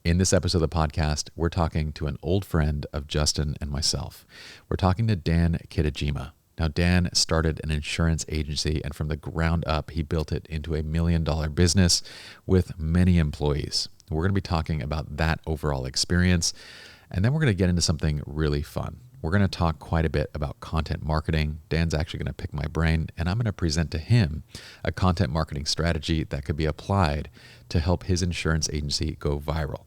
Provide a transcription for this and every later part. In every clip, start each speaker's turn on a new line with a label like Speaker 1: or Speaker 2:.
Speaker 1: In this episode of the podcast, we're talking to an old friend of Justin and myself. We're talking to Dan Kitajima. Now, Dan started an insurance agency, and from the ground up, he built it into $1 million business with many employees. We're going to be talking about that overall experience, and then we're going to get into something really fun. We're going to talk quite a bit about content marketing. Dan's actually going to pick my brain, and I'm going to present to him a content marketing strategy that could be applied to help his insurance agency go viral.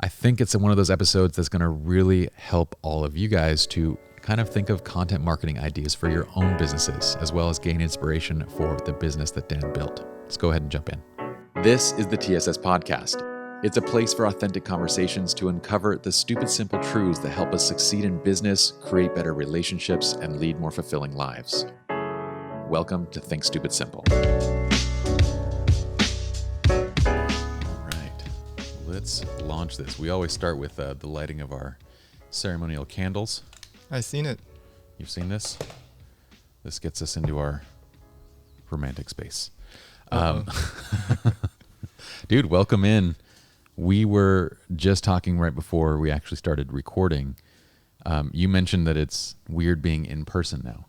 Speaker 1: I think it's one of those episodes that's going to really help all of you guys to kind of think of content marketing ideas for your own businesses, as well as gain inspiration for the business that Dan built. Let's go ahead and jump in. This is the TSS Podcast. It's a place for authentic conversations to uncover the stupid, simple truths that help us succeed in business, create better relationships, and lead more fulfilling lives. Welcome to Think Stupid Simple. All right, let's launch this. We always start with the lighting of our ceremonial candles.
Speaker 2: I've seen it.
Speaker 1: You've seen this? This gets us into our romantic space. Dude, welcome in. We were just talking right before we actually started recording. You mentioned that it's weird being in person now.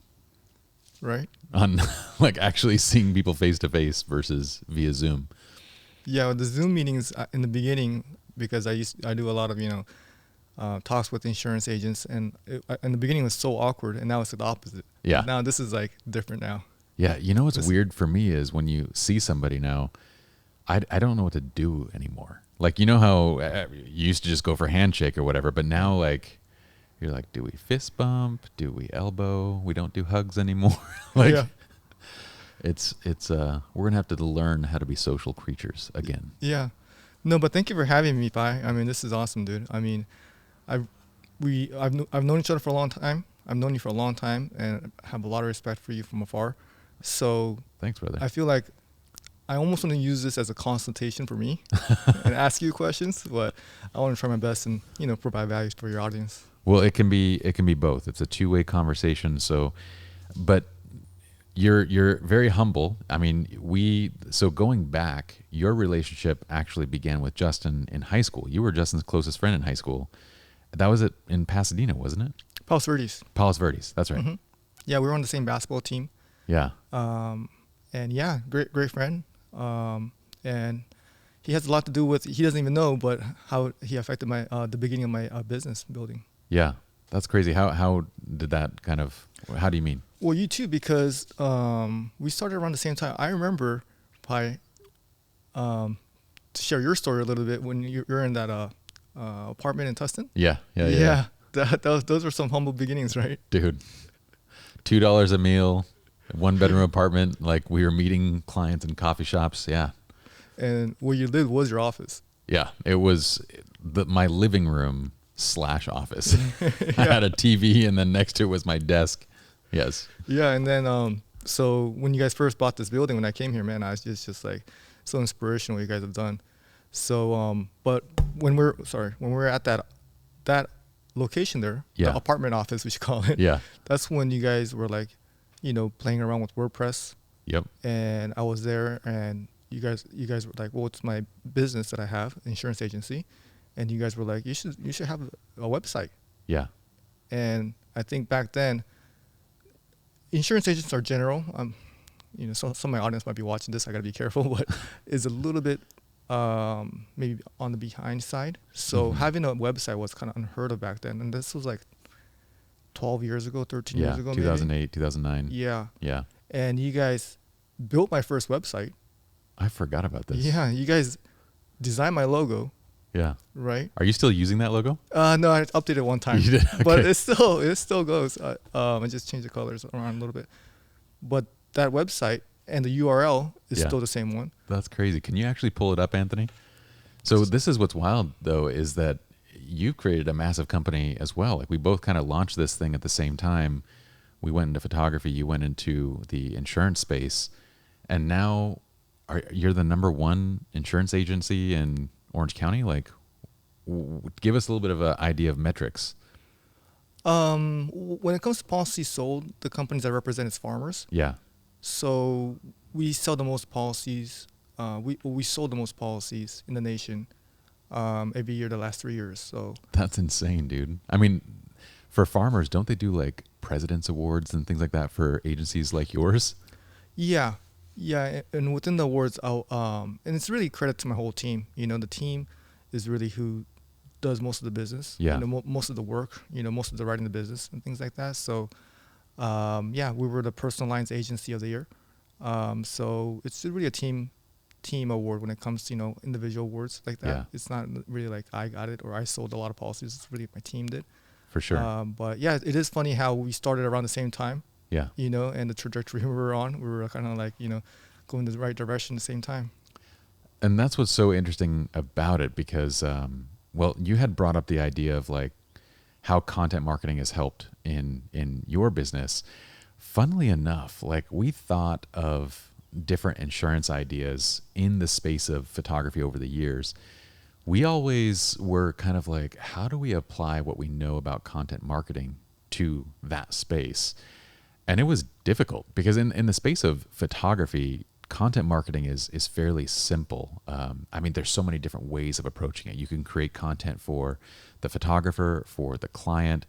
Speaker 2: Right.
Speaker 1: On like actually seeing people face to face versus via Zoom.
Speaker 2: Yeah, well, the Zoom meetings in the beginning, because I do a lot of talks with insurance agents, and in the beginning it was so awkward, and now it's the opposite.
Speaker 1: Yeah.
Speaker 2: Now this is like different now.
Speaker 1: Yeah, you know what's weird for me is when you see somebody now, I don't know what to do anymore. Like, you know how you used to just go for handshake or whatever, but now like you're like, do we fist bump? Do we elbow? We don't do hugs anymore. Like, yeah. It's we're gonna have to learn how to be social creatures again.
Speaker 2: Yeah, no, but thank you for having me, Pi. I mean, this is awesome, dude. I mean, I've known each other for a long time. I've known you for a long time, and have a lot of respect for you from afar. So
Speaker 1: thanks, brother.
Speaker 2: I feel like I almost want to use this as a consultation for me and ask you questions, but I want to try my best and, provide value for your audience.
Speaker 1: Well, it can be both. It's a two-way conversation. So, but you're very humble. I mean, so going back, your relationship actually began with Justin in high school. You were Justin's closest friend in high school. That was in Pasadena, wasn't it?
Speaker 2: Palos Verdes.
Speaker 1: Palos Verdes. That's right.
Speaker 2: Mm-hmm. Yeah, we were on the same basketball team.
Speaker 1: Yeah.
Speaker 2: And yeah, great friend. And he has a lot to do with, he doesn't even know, but how he affected my the beginning of my business building.
Speaker 1: Yeah, that's crazy. How did that kind of, how do you mean?
Speaker 2: Well, you too, because we started around the same time. I remember, Pi, to share your story a little bit, when you're in that apartment in Tustin.
Speaker 1: Yeah.
Speaker 2: Those were some humble beginnings, right?
Speaker 1: Dude, $2 a meal. 1-bedroom apartment, like we were meeting clients in coffee shops. Yeah.
Speaker 2: And where you lived was your office.
Speaker 1: Yeah. It was my living room / office. Yeah. I had a TV, and then next to it was my desk. Yes.
Speaker 2: Yeah. And then, so when you guys first bought this building, when I came here, man, it's just like so inspirational what you guys have done. So, but when we're at that location there, the apartment office, we should call it.
Speaker 1: Yeah.
Speaker 2: That's when you guys were like, playing around with WordPress.
Speaker 1: Yep.
Speaker 2: And I was there, and you guys were like, well, it's my business that I have, insurance agency. And you guys were like, you should have a website.
Speaker 1: Yeah. And
Speaker 2: I think back then, insurance agents are some of my audience might be watching this. I got to be careful, but is a little bit maybe on the behind side. So having a website was kind of unheard of back then. And this was like 12 years ago, 13 years ago,
Speaker 1: 2008,
Speaker 2: maybe?
Speaker 1: 2009.
Speaker 2: Yeah. And you guys built my first website.
Speaker 1: I forgot about this.
Speaker 2: Yeah, you guys designed my logo.
Speaker 1: Yeah.
Speaker 2: Right?
Speaker 1: Are you still using that logo?
Speaker 2: No, I updated it one time.
Speaker 1: You did? Okay.
Speaker 2: But it still goes. I just changed the colors around a little bit. But that website and the URL is still the same one.
Speaker 1: That's crazy. Can you actually pull it up, Anthony? So this is what's wild, though, is that you created a massive company as well. Like, we both kind of launched this thing at the same time. We went into photography. You went into the insurance space, and now you're the #1 insurance agency in Orange County. Like, give us a little bit of an idea of metrics.
Speaker 2: When it comes to policies sold, the companies I represent is farmers.
Speaker 1: Yeah.
Speaker 2: So we sell the most policies. We sold the most policies in the nation every year the last 3 years. So
Speaker 1: That's insane, dude. I mean, for farmers, don't they do like president's awards and things like that for agencies like yours?
Speaker 2: yeah, yeah, and within the awards, and it's really credit to my whole team. The team is really who does most of the business.
Speaker 1: Yeah.
Speaker 2: Most of the work. Most of the writing the business and things like that. So, yeah, we were the personal lines agency of the year. So it's really a team award when it comes to individual awards like that.
Speaker 1: Yeah.
Speaker 2: It's not really like I got it or I sold a lot of policies. It's really my team did.
Speaker 1: For sure.
Speaker 2: But yeah, it is funny how we started around the same time.
Speaker 1: Yeah.
Speaker 2: And the trajectory we were on, we were kind of like going the right direction at the same time.
Speaker 1: And that's what's so interesting about it because, well, you had brought up the idea of like how content marketing has helped in your business. Funnily enough, like we thought of different insurance ideas in the space of photography over the years. We always were kind of like, how do we apply what we know about content marketing to that space? And it was difficult because in the space of photography, content marketing is fairly simple. I mean, there's so many different ways of approaching it. You can create content for the photographer, for the client,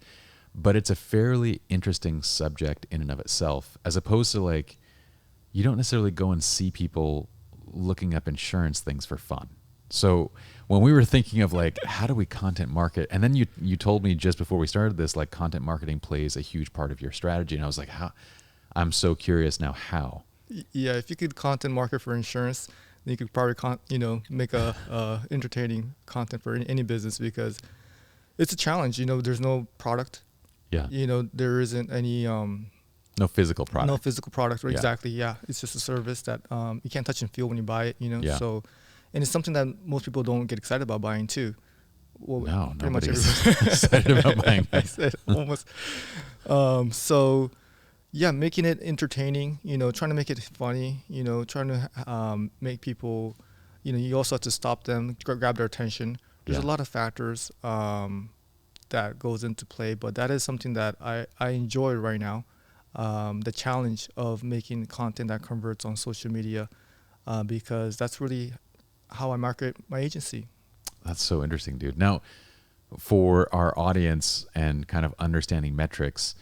Speaker 1: but it's a fairly interesting subject in and of itself, as opposed to like, you don't necessarily go and see people looking up insurance things for fun. So when we were thinking of like, how do we content market? And then you told me just before we started this, like content marketing plays a huge part of your strategy. And I was like, I'm so curious now how.
Speaker 2: Yeah, if you could content market for insurance, then you could probably make a entertaining content for any business because it's a challenge. There's no product.
Speaker 1: Yeah.
Speaker 2: There isn't any
Speaker 1: no physical product.
Speaker 2: No physical product. Or
Speaker 1: Yeah.
Speaker 2: Exactly. Yeah, it's just a service that you can't touch and feel when you buy it.
Speaker 1: Yeah.
Speaker 2: So, and it's something that most people don't get excited about buying too. Well,
Speaker 1: No,
Speaker 2: pretty much
Speaker 1: nobody's
Speaker 2: everybody.
Speaker 1: excited about buying
Speaker 2: I
Speaker 1: that.
Speaker 2: said almost. So, yeah, making it entertaining, trying to make it funny, trying to make people, you also have to stop them, grab their attention. There's
Speaker 1: Yeah.
Speaker 2: a lot of factors that goes into play, but that is something that I enjoy right now. The challenge of making content that converts on social media, because that's really how I market my agency.
Speaker 1: That's so interesting, dude. Now, for our audience and kind of understanding metrics,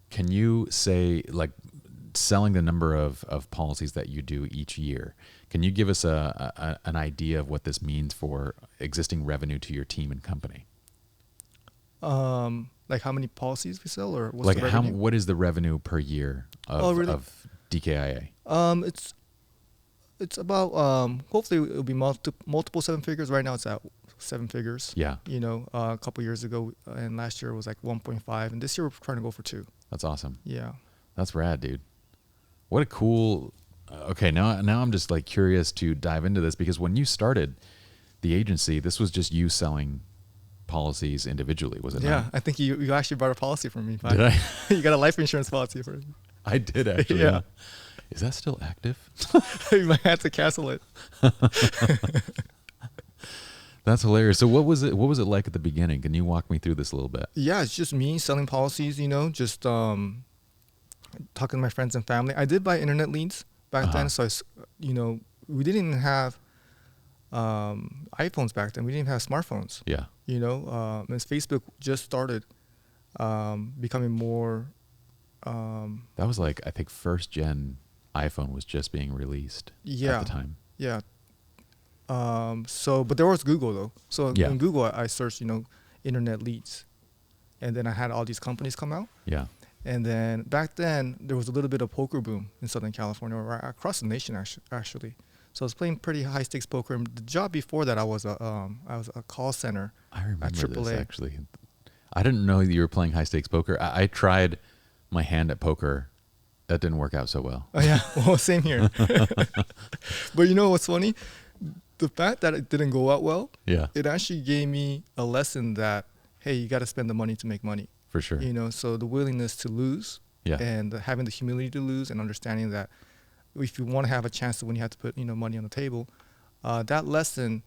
Speaker 1: can you say like selling the number of policies that you do each year? Can you give us an idea of what this means for existing revenue to your team and company?
Speaker 2: Like how many policies we sell, or what's
Speaker 1: Like
Speaker 2: the revenue?
Speaker 1: what is the revenue per year of DKIA?
Speaker 2: It's about hopefully it'll be multiple seven figures. Right now it's at seven figures.
Speaker 1: Yeah.
Speaker 2: A couple years ago and last year it was like 1.5, and this year we're trying to go for 2.
Speaker 1: That's awesome.
Speaker 2: Yeah.
Speaker 1: That's rad, dude. What a cool. Okay, now I'm just like curious to dive into this because when you started the agency, this was just you selling policies individually, was it
Speaker 2: Yeah,
Speaker 1: not?
Speaker 2: I think you actually bought a policy from me.
Speaker 1: Did I?
Speaker 2: You got a life insurance policy for me.
Speaker 1: I did actually.
Speaker 2: Yeah.
Speaker 1: Is that still active?
Speaker 2: You might have to cancel it.
Speaker 1: That's hilarious. So what was it like at the beginning? Can you walk me through this a little bit?
Speaker 2: Yeah, it's just me selling policies, just talking to my friends and family. I did buy internet leads back then, so we didn't even have iPhones back then. We didn't even have smartphones.
Speaker 1: Yeah.
Speaker 2: As Facebook just started becoming more.
Speaker 1: That was like, I think first gen iPhone was just being released
Speaker 2: Yeah.
Speaker 1: at the time.
Speaker 2: Yeah. But there was Google though. So
Speaker 1: Yeah.
Speaker 2: in Google, I searched, internet leads, and then I had all these companies come out.
Speaker 1: Yeah.
Speaker 2: And then back then there was a little bit of poker boom in Southern California, or across the nation actually. So I was playing pretty high stakes poker. And the job before that, I was a call center.
Speaker 1: I remember this
Speaker 2: AAA.
Speaker 1: actually. I didn't know you were playing high stakes poker. I tried my hand at poker. That didn't work out so well.
Speaker 2: Oh yeah, well same here. But you know what's funny? The fact that it didn't go out well,
Speaker 1: Yeah,
Speaker 2: it actually gave me a lesson that, hey, you got to spend the money to make money.
Speaker 1: for sure.
Speaker 2: So the willingness to lose,
Speaker 1: Yeah.
Speaker 2: and having the humility to lose, and understanding that if you want to have a chance to win, you have to put money on the table. That lesson.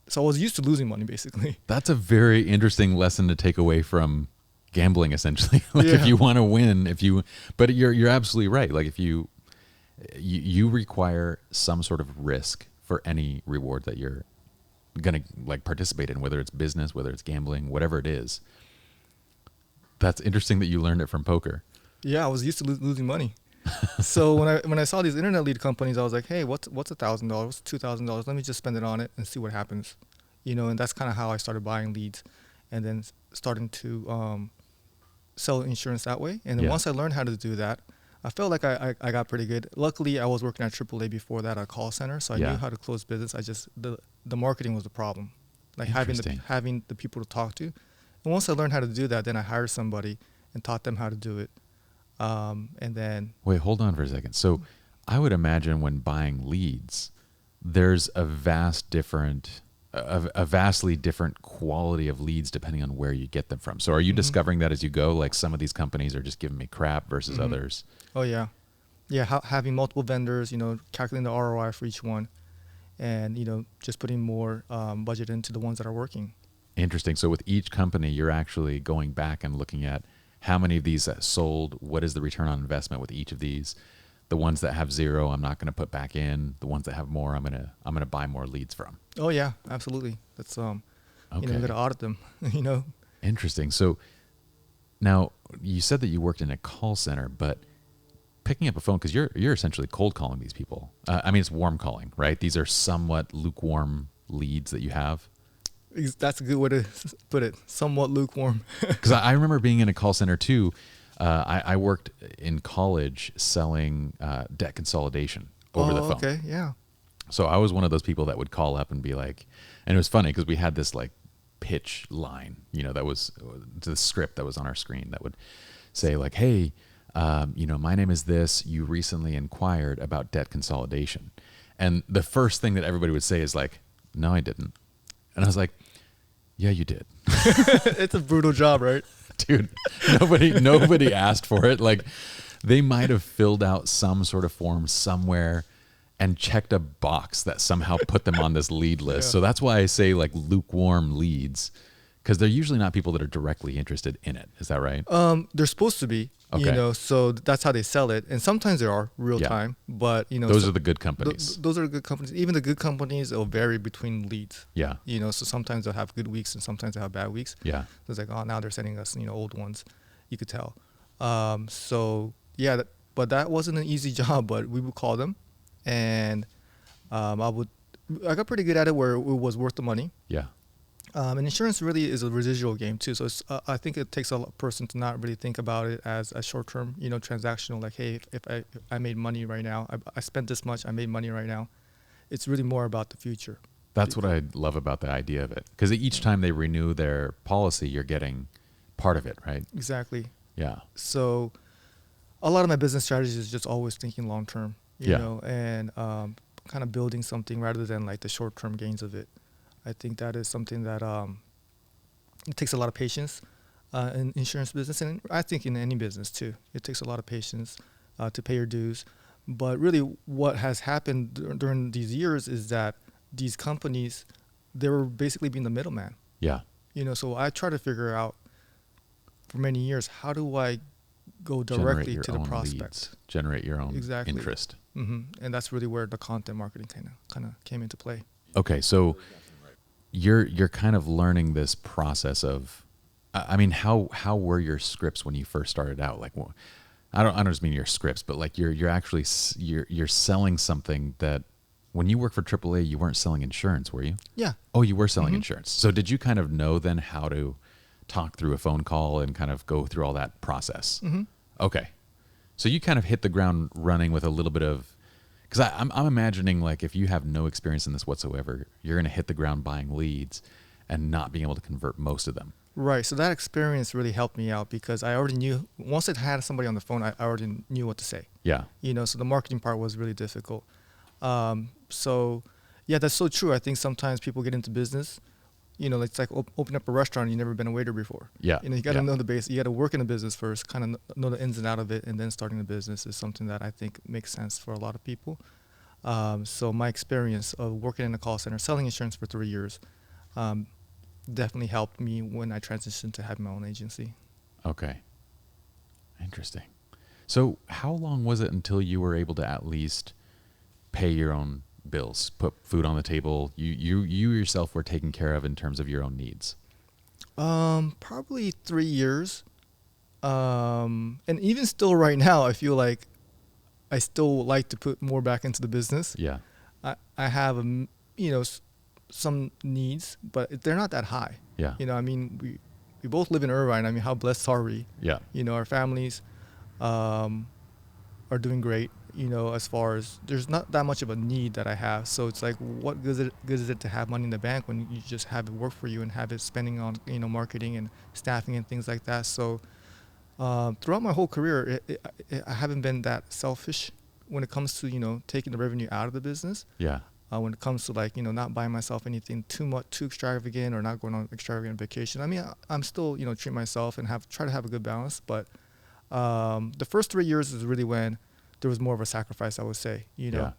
Speaker 2: So I was used to losing money basically.
Speaker 1: That's a very interesting lesson to take away from gambling, essentially. Like if
Speaker 2: Yeah.
Speaker 1: you want to win, but you're absolutely right. Like if you require some sort of risk for any reward that you're going to like participate in, whether it's business, whether it's gambling, whatever it is. That's interesting that you learned it from poker.
Speaker 2: Yeah, I was used to losing money. So when I saw these internet lead companies, I was like, hey, what's $1,000? What's $2,000? Let me just spend it on it and see what happens. And that's kind of how I started buying leads, and then starting to sell insurance that way. And then once I learned how to do that, I felt like I got pretty good. Luckily, I was working at AAA before that, at a call center, so I knew how to close business. I just the marketing was the problem, like having the people to talk to. And once I learned how to do that, then I hired somebody and taught them how to do it. And then
Speaker 1: wait, hold on for a second. So I would imagine when buying leads, there's a vastly different quality of leads depending on where you get them from. So are you discovering that as you go? Like some of these companies are just giving me crap versus others.
Speaker 2: Oh yeah. Having multiple vendors, calculating the ROI for each one, and just putting more budget into the ones that are working.
Speaker 1: Interesting. So with each company, you're actually going back and looking at how many of these sold, what is the return on investment with each of these. The ones that have zero, I'm not going to put back in. The ones that have more, I'm going to buy more leads from.
Speaker 2: Oh yeah, absolutely. That's you got to audit them.
Speaker 1: Interesting. So now you said that you worked in a call center, but picking up a phone, because you're essentially cold calling these people. I mean, it's warm calling, right? These are somewhat lukewarm leads that you have.
Speaker 2: That's a good way to put it. Somewhat lukewarm.
Speaker 1: Because I remember being in a call center too. I worked in college selling debt consolidation over the phone.
Speaker 2: Okay, yeah.
Speaker 1: So I was one of those people that would call up and be like, and it was funny because we had this like pitch line, that was the script that was on our screen that would say like, hey, my name is this. You recently inquired about debt consolidation. And the first thing that everybody would say is like, no, I didn't. And I was like, yeah, you did.
Speaker 2: It's a brutal job, right?
Speaker 1: Dude, nobody asked for it. Like they might have filled out some sort of form somewhere and checked a box that somehow put them on this lead list. Yeah. So that's why I say like lukewarm leads, because they're usually not people that are directly interested in it. Is that right?
Speaker 2: They're supposed to be, so that's how they sell it. And sometimes they are real time, but
Speaker 1: those are the good companies.
Speaker 2: Those are good companies. Even the good companies, it'll vary between leads.
Speaker 1: Yeah.
Speaker 2: So sometimes they'll have good weeks and sometimes they'll have bad weeks.
Speaker 1: Yeah.
Speaker 2: So it's like, now they're sending us, old ones. You could tell. But that wasn't an easy job, but we would call them, and I got pretty good at it where it was worth the money.
Speaker 1: Yeah.
Speaker 2: And insurance really is a residual game too. So I think it takes a person to not really think about it as a short-term, transactional. Like, hey, if I made money right now, I spent this much, I made money right now. It's really more about the future.
Speaker 1: That's what I love about the idea of it. Because each time they renew their policy, you're getting part of it, right?
Speaker 2: Exactly.
Speaker 1: Yeah.
Speaker 2: So a lot of my business strategy is just always thinking long-term, you know, and kind of building something rather than like the short-term gains of it. I think that is something that it takes a lot of patience in insurance business, and I think in any business too. It takes a lot of patience to pay your dues. But really what has happened during these years is that these companies, they were basically being the middleman.
Speaker 1: Yeah.
Speaker 2: So I try to figure out for many years, how do I go directly to the prospect?
Speaker 1: Leads. Generate your own interest.
Speaker 2: Mm-hmm. And that's really where the content marketing kind of came into play.
Speaker 1: Okay, so you're kind of learning this process of, I mean, how were your scripts when you first started out? Like, I don't just mean your scripts, but like you're actually you're selling something that when you work for AAA, you weren't selling insurance, were you?
Speaker 2: Yeah.
Speaker 1: Oh, you were selling insurance. So did you kind of know then how to talk through a phone call and kind of go through all that process?
Speaker 2: Mm-hmm.
Speaker 1: Okay. So you kind of hit the ground running with a little bit of, because I'm imagining like if you have no experience in this whatsoever, you're going to hit the ground buying leads and not being able to convert most of them.
Speaker 2: Right. So that experience really helped me out because I already knew, once I had somebody on the phone, I already knew what to say.
Speaker 1: Yeah.
Speaker 2: So the marketing part was really difficult. So yeah, that's so true. I think sometimes people get into business, it's like open up a restaurant. You've never been a waiter before.
Speaker 1: Yeah.
Speaker 2: You got to know the base. You got to work in the business first, kind of know the ins and out of it, and then starting the business is something that I think makes sense for a lot of people. So my experience of working in a call center, selling insurance for 3 years, definitely helped me when I transitioned to having my own agency.
Speaker 1: Okay. Interesting. So how long was it until you were able to at least pay your own bills, put food on the table? You yourself were taken care of in terms of your own needs.
Speaker 2: Probably 3 years. And even still right now, I feel like I still like to put more back into the business.
Speaker 1: Yeah.
Speaker 2: I have, some needs, but they're not that high.
Speaker 1: Yeah.
Speaker 2: I mean, we both live in Irvine. I mean, how blessed are we?
Speaker 1: Yeah.
Speaker 2: Our families are doing great, as far as there's not that much of a need that I have. So it's like, what good is it to have money in the bank when you just have it work for you and have it spending on, marketing and staffing and things like that. So throughout my whole career, I haven't been that selfish when it comes to, taking the revenue out of the business.
Speaker 1: Yeah.
Speaker 2: When it comes to like, not buying myself anything too extravagant or not going on extravagant vacation. I mean, I'm still, treat myself and try to have a good balance. But the first 3 years is really when there was more of a sacrifice, I would say,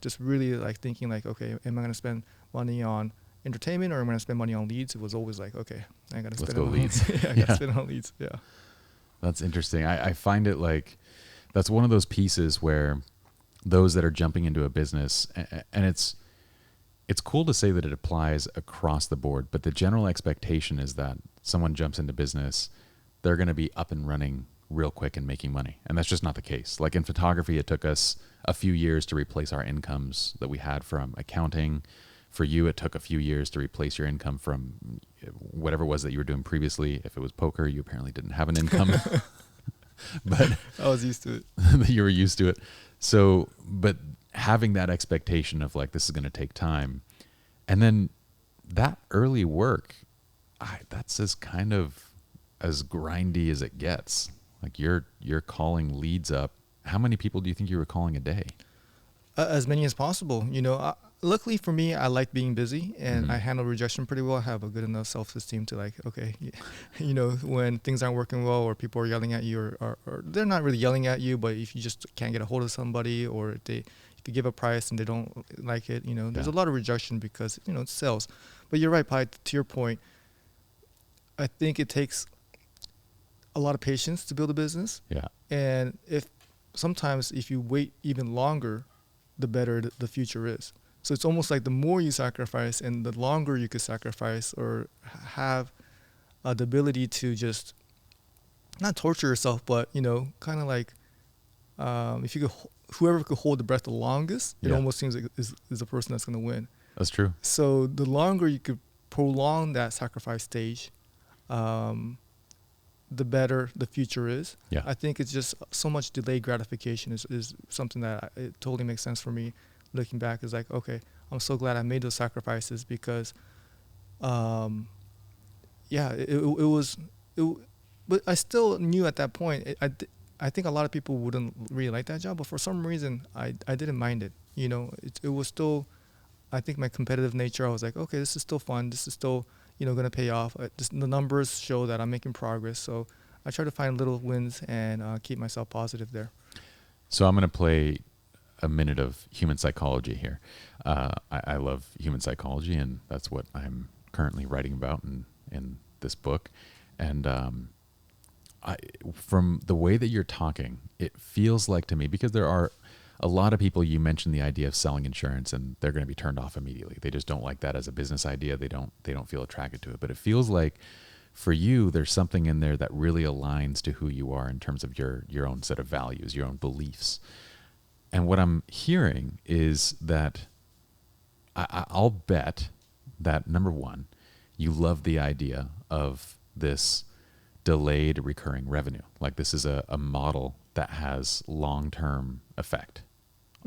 Speaker 2: just really like thinking like, okay, am I going to spend money on entertainment or am I going to spend money on leads? It was always like, okay, I got to spend it on leads. I got to spend it on leads. Yeah.
Speaker 1: That's interesting. I find it like that's one of those pieces where those that are jumping into a business, and it's cool to say that it applies across the board, but the general expectation is that someone jumps into business, they're going to be up and running real quick and making money. And that's just not the case. Like in photography, it took us a few years to replace our incomes that we had from accounting. For you, it took a few years to replace your income from whatever it was that you were doing previously. If it was poker, you apparently didn't have an income. But
Speaker 2: I was used to it.
Speaker 1: You were used to it. So, but having that expectation of like, this is going to take time. And then that early work, that's as kind of as grindy as it gets. Like you're calling leads up. How many people do you think you were calling a day?
Speaker 2: As many as possible. Luckily for me, I like being busy and I handle rejection pretty well. I have a good enough self-esteem to like, okay, when things aren't working well or people are yelling at you or they're not really yelling at you, but if you just can't get a hold of somebody or if you give a price and they don't like it, there's a lot of rejection because, it's sales. But you're right, Pi, to your point, I think it takes a lot of patience to build a business.
Speaker 1: Yeah.
Speaker 2: And sometimes if you wait even longer, the better the future is. So it's almost like the more you sacrifice and the longer you could sacrifice or have the ability to just not torture yourself, but, kind of like if you could, whoever could hold the breath the longest, it almost seems like is the person that's going to win.
Speaker 1: That's true.
Speaker 2: So the longer you could prolong that sacrifice stage, the better the future is.
Speaker 1: Yeah.
Speaker 2: I think it's just so much delayed gratification is something that it totally makes sense for me. Looking back, is like, okay, I'm so glad I made those sacrifices because, it was, but I still knew at that point, I think a lot of people wouldn't really like that job, but for some reason, I didn't mind it. It was still, I think my competitive nature, I was like, okay, this is still fun. This is still, going to pay off. The numbers show that I'm making progress. So I try to find little wins and keep myself positive there.
Speaker 1: So I'm going to play a minute of human psychology here. I love human psychology, and that's what I'm currently writing about in this book. And from the way that you're talking, it feels like to me, because there are a lot of people, you mentioned the idea of selling insurance and they're going to be turned off immediately. They just don't like that as a business idea. They don't feel attracted to it. But it feels like for you, there's something in there that really aligns to who you are in terms of your own set of values, your own beliefs. And what I'm hearing is that I'll bet that, number one, you love the idea of this delayed recurring revenue. Like this is a model that has long-term effect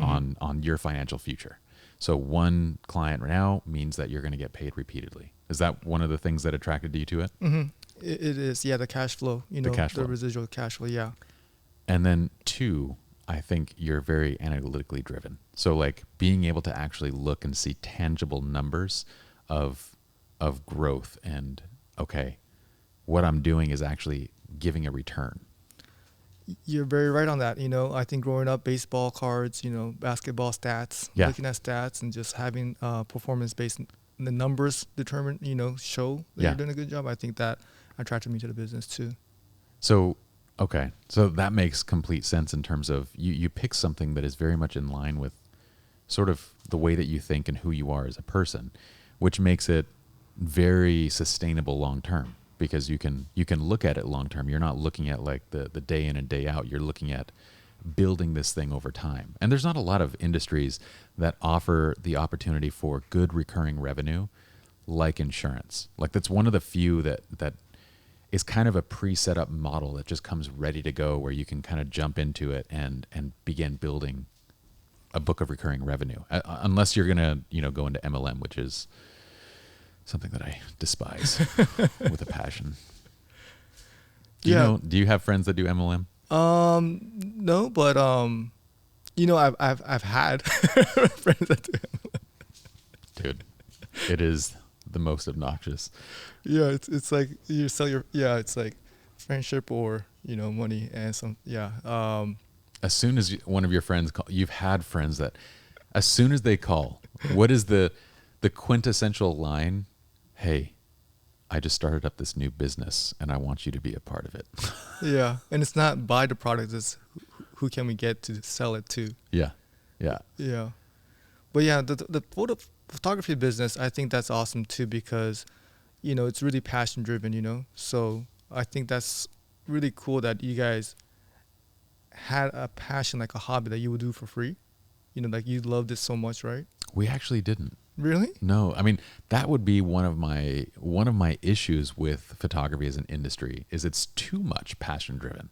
Speaker 1: on your financial future. So one client right now means that you're going to get paid repeatedly. Is that one of the things that attracted you to it?
Speaker 2: Mm-hmm. It is. Yeah. The cash flow, the residual cash flow. Yeah.
Speaker 1: And then two, I think you're very analytically driven. So like being able to actually look and see tangible numbers of growth and, okay, what I'm doing is actually giving a return.
Speaker 2: You're very right on that. I think growing up, baseball cards, basketball stats, looking at stats and just having performance-based, the numbers determine, show that you're doing a good job. I think that attracted me to the business too.
Speaker 1: So, okay. So that makes complete sense in terms of you pick something that is very much in line with sort of the way that you think and who you are as a person, which makes it very sustainable long term, because you can look at it long term. You're not looking at like the day in and day out. You're looking at building this thing over time. And there's not a lot of industries that offer the opportunity for good recurring revenue like insurance. Like that's one of the few that is kind of a pre-set up model that just comes ready to go, where you can kind of jump into it and begin building a book of recurring revenue. Unless you're going to, go into MLM, which is something that I despise with a passion. Do you have friends that do MLM?
Speaker 2: No, but I've had friends that do MLM.
Speaker 1: Dude, it is the most obnoxious.
Speaker 2: Yeah, it's like you sell it's like friendship or money and
Speaker 1: As soon as one of your friends call, you've had friends that as soon as they call, what is the quintessential line? Hey, I just started up this new business and I want you to be a part of it.
Speaker 2: Yeah, and it's not buy the product, it's who can we get to sell it to.
Speaker 1: Yeah.
Speaker 2: But yeah, the photography business, I think that's awesome too, because it's really passion driven, so I think that's really cool that you guys had a passion, like a hobby that you would do for free, like you loved it so much, right?
Speaker 1: We actually didn't.
Speaker 2: Really?
Speaker 1: No, I mean, that would be one of my issues with photography as an industry, is it's too much passion driven.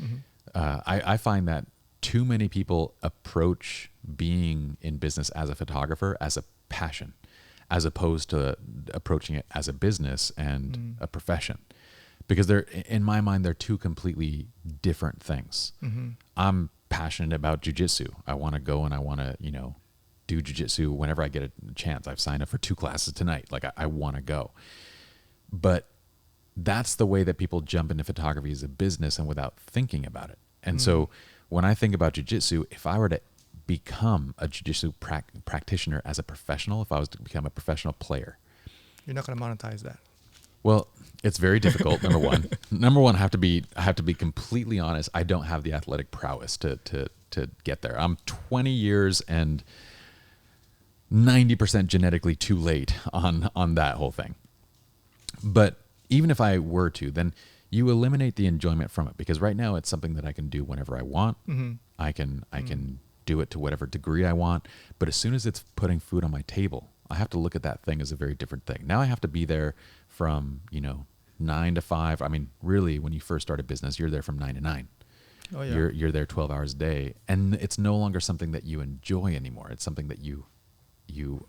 Speaker 2: Mm-hmm.
Speaker 1: I find that too many people approach being in business as a photographer as a passion, as opposed to approaching it as a business and a profession, because in my mind, they're two completely different things.
Speaker 2: Mm-hmm.
Speaker 1: I'm passionate about jujitsu. I want to go and I want to, do jujitsu whenever I get a chance. I've signed up for 2 classes tonight. Like I want to go, but that's the way that people jump into photography as a business and without thinking about it. And so when I think about jujitsu, if I were to become a jujitsu practitioner as a professional, if I was to become a professional player,
Speaker 2: you're not going to monetize that.
Speaker 1: Well, it's very difficult. Number one, I have to be completely honest. I don't have the athletic prowess to get there. I'm 20 years and 90% genetically too late on that whole thing. But even if I were to, then you eliminate the enjoyment from it, because right now it's something that I can do whenever I want.
Speaker 2: Mm-hmm.
Speaker 1: I can do it to whatever degree I want. But as soon as it's putting food on my table, I have to look at that thing as a very different thing. Now I have to be there from 9 to 5. I mean, really, when you first start a business, you're there from 9 to 9.
Speaker 2: Oh yeah.
Speaker 1: You're there 12 hours a day, and it's no longer something that you enjoy anymore. It's something that you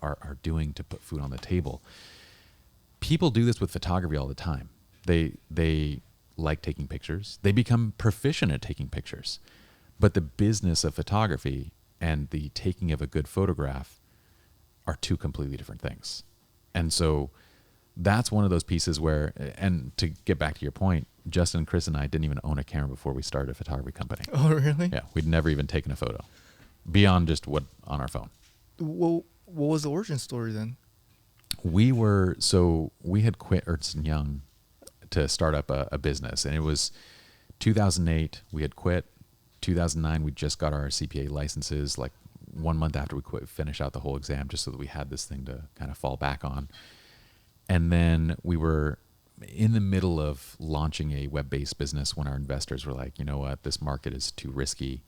Speaker 1: are doing to put food on the table. People do this with photography all the time. They like taking pictures. They become proficient at taking pictures. But the business of photography and the taking of a good photograph are two completely different things. And so that's one of those pieces where, and to get back to your point, Justin, Chris, and I didn't even own a camera before we started a photography company.
Speaker 2: Oh, really?
Speaker 1: Yeah, we'd never even taken a photo beyond just what on our phone.
Speaker 2: Well, what was the origin story then?
Speaker 1: We had quit Ernst & Young to start up a business, and it was 2008. We had quit. 2009, we just got our CPA licenses, like 1 month after we quit, finish out the whole exam, just so that we had this thing to kind of fall back on. And then we were in the middle of launching a web-based business when our investors were like, you know what, this market is too risky.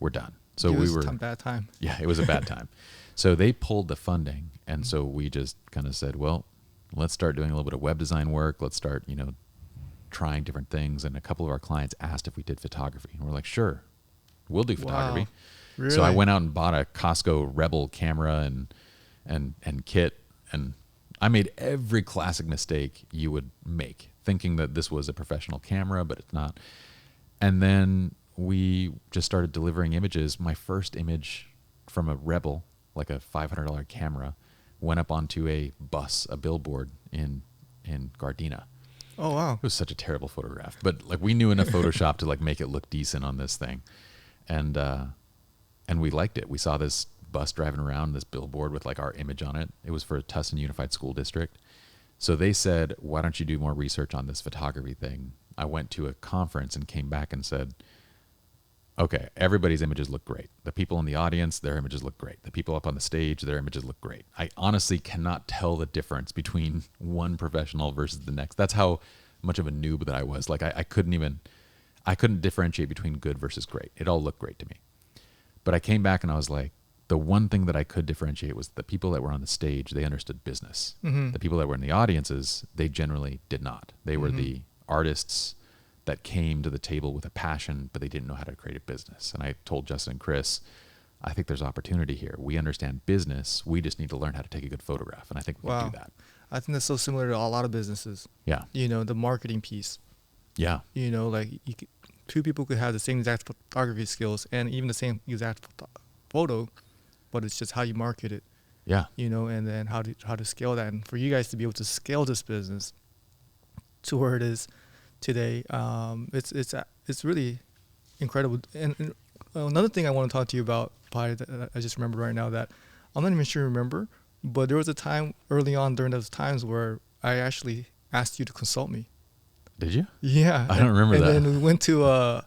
Speaker 1: We're done. So
Speaker 2: it was a bad time.
Speaker 1: Yeah, it was a bad time. So they pulled the funding. And so we just kind of said, well, let's start doing a little bit of web design work. Let's start, trying different things. And a couple of our clients asked if we did photography. And we're like, sure, we'll do photography.
Speaker 2: Wow. Really?
Speaker 1: So I went out and bought a Costco Rebel camera and kit. And I made every classic mistake you would make, thinking that this was a professional camera, but it's not. And then we just started delivering images. My first image from a Rebel, like a $500 camera, went up onto a bus, a billboard in Gardena.
Speaker 2: Oh, wow.
Speaker 1: It was such a terrible photograph, but like we knew enough Photoshop to like make it look decent on this thing. And we liked it. We saw this bus driving around, this billboard with like our image on it. It was for Tustin Unified School District. So they said, why don't you do more research on this photography thing? I went to a conference and came back and said, okay, everybody's images look great. The people in the audience, their images look great. The people up on the stage, their images look great. I honestly cannot tell the difference between one professional versus the next. That's how much of a noob that I was. Like I couldn't differentiate between good versus great. It all looked great to me. But I came back and I was like, the one thing that I could differentiate was the people that were on the stage, they understood business.
Speaker 2: Mm-hmm.
Speaker 1: The people that were in the audiences, they generally did not. They were
Speaker 2: Mm-hmm.
Speaker 1: the artists that came to the table with a passion, but they didn't know how to create a business. And I told Justin and Chris, I think there's opportunity here. We understand business. We just need to learn how to take a good photograph. And I think we can
Speaker 2: Wow.
Speaker 1: do that.
Speaker 2: I think that's so similar to a lot of businesses.
Speaker 1: Yeah.
Speaker 2: You know, the marketing piece.
Speaker 1: Yeah.
Speaker 2: You know, like two people could have the same exact photography skills and even the same exact photo, but it's just how you market it.
Speaker 1: Yeah.
Speaker 2: You know, and then how to scale that. And for you guys to be able to scale this business to where it is today, it's really incredible. And another thing I want to talk to you about, Pi, that I just remembered right now, that I'm not even sure you remember, but there was a time early on during those times where I actually asked you to consult me.
Speaker 1: Did you?
Speaker 2: Yeah.
Speaker 1: I don't remember that.
Speaker 2: And then we went to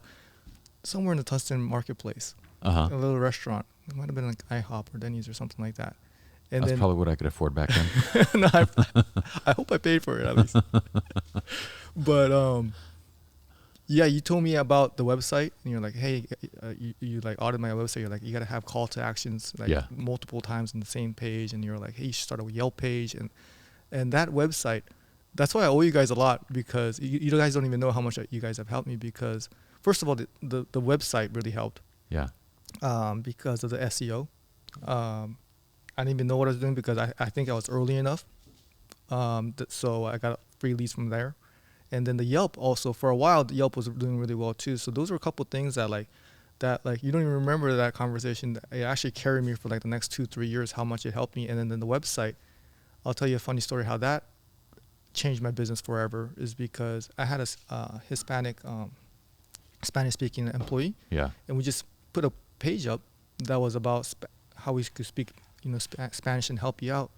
Speaker 2: somewhere in the Tustin marketplace,
Speaker 1: Uh-huh.
Speaker 2: a little restaurant. It might have been like IHOP or Denny's or something like that. And
Speaker 1: That's
Speaker 2: then
Speaker 1: probably what I could afford back then.
Speaker 2: no, I hope I paid for it at least. But yeah, you told me about the website, and you're like, hey, you like audited my website. You're like, you got to have call to actions like
Speaker 1: Yeah.
Speaker 2: multiple times on the same page, and you're like, hey, you should start a Yelp page, and that website. That's why I owe you guys a lot, because you guys don't even know how much you guys have helped me. Because first of all, the website really helped.
Speaker 1: Yeah.
Speaker 2: Because of the SEO. I didn't even know what I was doing because I think I was early enough. So I got free leads from there. And then the Yelp also, for a while, the Yelp was doing really well too. So those were a couple of things that you don't even remember that conversation. It actually carried me for like the next 2-3 years, how much it helped me. And then the website, I'll tell you a funny story how that changed my business forever, is because I had a Hispanic, Spanish-speaking employee.
Speaker 1: Yeah.
Speaker 2: And we just put a page up that was about how we could speak, Spanish and help you out.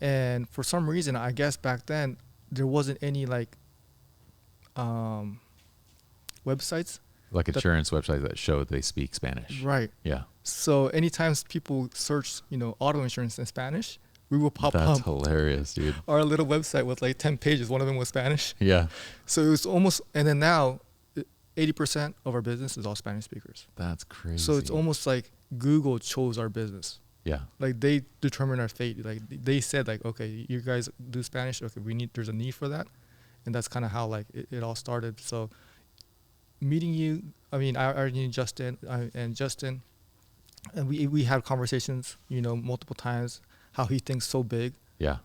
Speaker 2: And for some reason, I guess back then there wasn't any like websites,
Speaker 1: Like insurance websites that show they speak Spanish.
Speaker 2: right?
Speaker 1: Yeah.
Speaker 2: So anytime people search, auto insurance in Spanish, we will pop
Speaker 1: That's
Speaker 2: up
Speaker 1: hilarious, dude.
Speaker 2: our little website with like 10 pages. One of them was Spanish.
Speaker 1: Yeah.
Speaker 2: So it was almost, and then now 80% of our business is all Spanish speakers.
Speaker 1: That's crazy.
Speaker 2: So it's almost like Google chose our business.
Speaker 1: Yeah.
Speaker 2: Like they determine our fate. Like they said, like, okay, you guys do Spanish. Okay, there's a need for that, and that's kind of how like it all started. So meeting you, I already knew Justin and we had conversations, multiple times. How he thinks so big,
Speaker 1: Yeah.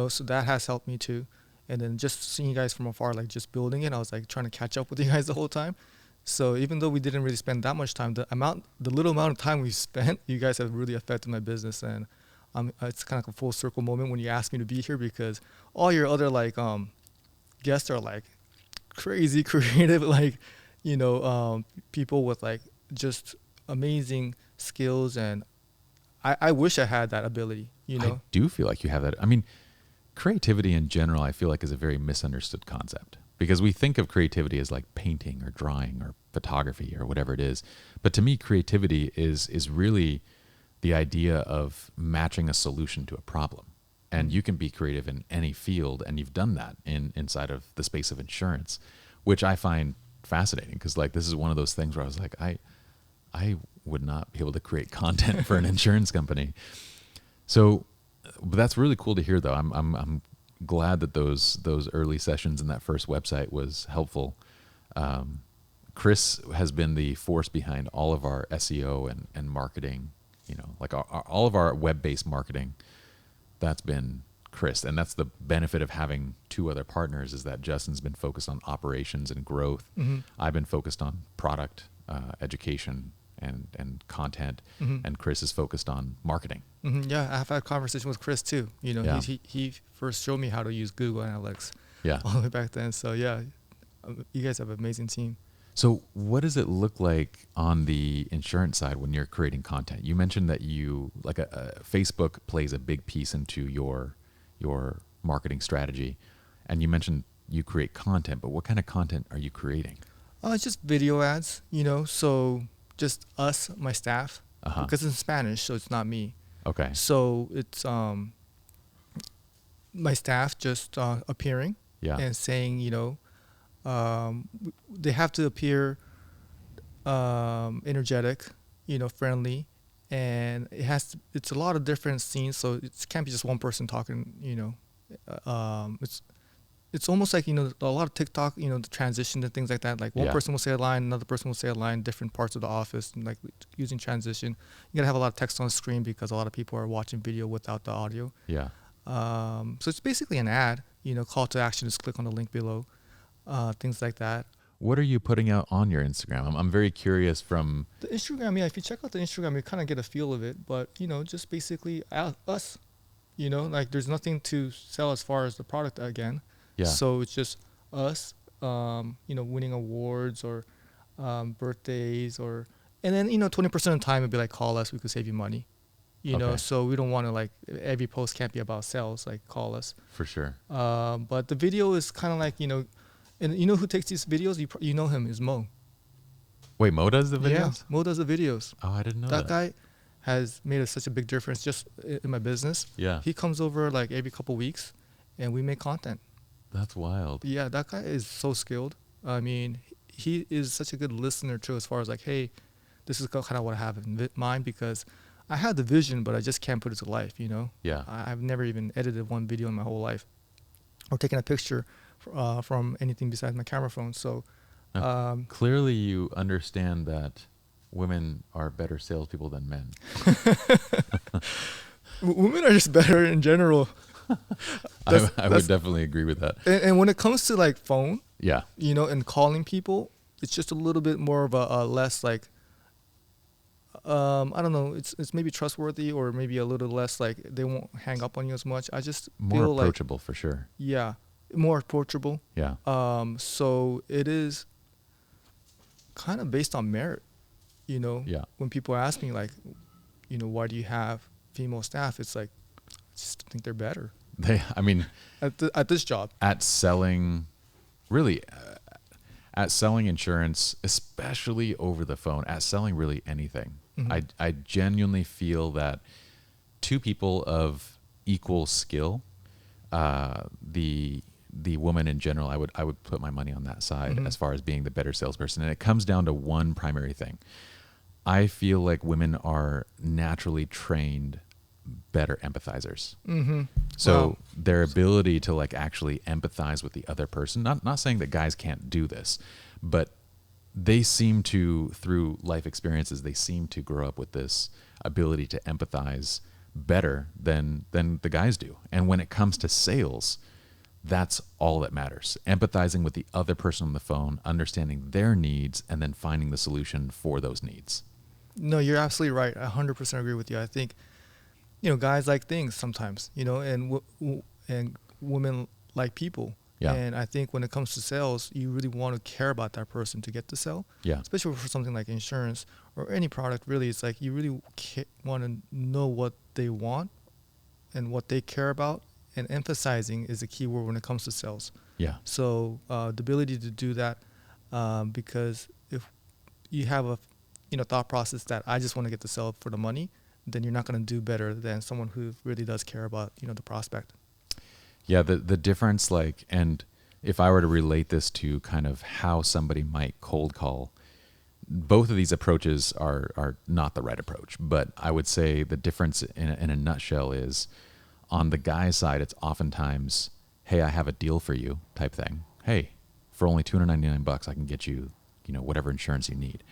Speaker 2: So that has helped me too. And then just seeing you guys from afar, like just building it, I was like trying to catch up with you guys the whole time. So even though we didn't really spend that much time, the little amount of time we spent, you guys have really affected my business. And it's kind of like a full circle moment when you asked me to be here, because all your other like guests are like crazy creative, like people with like just amazing skills, and I wish I had that ability.
Speaker 1: I do feel like you have that. I mean, creativity in general, I feel like, is a very misunderstood concept, because we think of creativity as like painting or drawing or photography or whatever it is. But to me, creativity is really the idea of matching a solution to a problem. And you can be creative in any field, and you've done that inside of the space of insurance, which I find fascinating, because like this is one of those things where I was like, I would not be able to create content for an insurance company. So, but that's really cool to hear, though. I'm glad that those early sessions in that first website was helpful. Chris has been the force behind all of our SEO and marketing. Like all of our web-based marketing. That's been Chris, and that's the benefit of having two other partners, is that Justin's been focused on operations and growth.
Speaker 2: Mm-hmm.
Speaker 1: I've been focused on product, education, and content,
Speaker 2: Mm-hmm.
Speaker 1: and Chris is focused on marketing.
Speaker 2: Mm-hmm. Yeah, I've had a conversation with Chris too.
Speaker 1: Yeah.
Speaker 2: He first showed me how to use Google Analytics
Speaker 1: Yeah.
Speaker 2: all the way back then. So yeah, you guys have an amazing team.
Speaker 1: So what does it look like on the insurance side when you're creating content? You mentioned that you like Facebook plays a big piece into your marketing strategy, and you mentioned you create content, but what kind of content are you creating?
Speaker 2: It's just video ads, So just us, my staff, because it's in Spanish, so it's not me.
Speaker 1: Okay.
Speaker 2: So it's my staff just appearing
Speaker 1: Yeah.
Speaker 2: and saying, they have to appear energetic, friendly, and it's a lot of different scenes, so it can't be just one person talking. It's almost like a lot of TikTok, the transition and things like that. Like one person will say a line, another person will say a line, different parts of the office, and like using transition. You gotta have a lot of text on the screen because a lot of people are watching video without the audio.
Speaker 1: Yeah.
Speaker 2: So it's basically an ad. Call to action is click on the link below, things like that.
Speaker 1: What are you putting out on your Instagram? I'm very curious from
Speaker 2: The Instagram. Yeah, if you check out the Instagram, you kind of get a feel of it. But just basically us. Like there's nothing to sell as far as the product again.
Speaker 1: Yeah.
Speaker 2: So it's just us, winning awards or birthdays and then 20% of the time it'd be like, call us, we could save you money.
Speaker 1: Okay.
Speaker 2: So we don't want to, like, every post can't be about sales, like call us.
Speaker 1: For sure.
Speaker 2: But the video is kind of like, and who takes these videos? You know him, is Mo.
Speaker 1: Wait, Mo does the videos?
Speaker 2: Yeah, Mo does the videos.
Speaker 1: Oh, I didn't know that.
Speaker 2: That guy has made such a big difference just in my business.
Speaker 1: Yeah.
Speaker 2: He comes over like every couple weeks and we make content.
Speaker 1: That's wild.
Speaker 2: Yeah, that guy is so skilled. I mean, he is such a good listener too, as far as like, hey, this is kind of what I have in mind, because I had the vision, but I just can't put it to life,
Speaker 1: Yeah.
Speaker 2: I've never even edited one video in my whole life or taken a picture from anything besides my camera phone. So
Speaker 1: clearly you understand that women are better salespeople than men.
Speaker 2: Women are just better in general.
Speaker 1: I would definitely agree with that.
Speaker 2: And when it comes to like phone,
Speaker 1: Yeah.
Speaker 2: and calling people, it's just a little bit more of a less like, I don't know, it's maybe trustworthy, or maybe a little less like they won't hang up on you as much. I just
Speaker 1: More
Speaker 2: feel
Speaker 1: approachable for sure.
Speaker 2: like, yeah, more approachable.
Speaker 1: Yeah.
Speaker 2: So it is kind of based on merit,
Speaker 1: Yeah.
Speaker 2: when people ask me like, why do you have female staff? It's like, I just think they're better at this job.
Speaker 1: At selling, really, at selling insurance, especially over the phone, at selling really anything.
Speaker 2: Mm-hmm.
Speaker 1: I genuinely feel that two people of equal skill, the woman in general, I would put my money on that side as far as being the better salesperson. And it comes down to one primary thing. I feel like women are naturally trained better empathizers. So their ability to like actually empathize with the other person, not saying that guys can't do this, but they seem to, through life experiences, they seem to grow up with this ability to empathize better than the guys do. And when it comes to sales, that's all that matters. Empathizing with the other person on the phone, understanding their needs, and then finding the solution for those needs.
Speaker 2: No, you're absolutely right. I 100% agree with you. I think, guys like things sometimes, and women like people.
Speaker 1: Yeah.
Speaker 2: And I think when it comes to sales, you really want to care about that person to get the sell.
Speaker 1: Yeah.
Speaker 2: Especially for something like insurance or any product, really. It's like you really want to know what they want and what they care about. And emphasizing is a key word when it comes to sales.
Speaker 1: Yeah.
Speaker 2: So the ability to do that, because if you have a thought process that I just want to get the sell for the money, then you're not going to do better than someone who really does care about the prospect.
Speaker 1: Yeah, the difference, like, and if I were to relate this to kind of how somebody might cold call, both of these approaches are not the right approach. But I would say the difference in a nutshell is, on the guy's side, it's oftentimes, hey, I have a deal for you type thing. Hey, for only $299, I can get you, whatever insurance you need.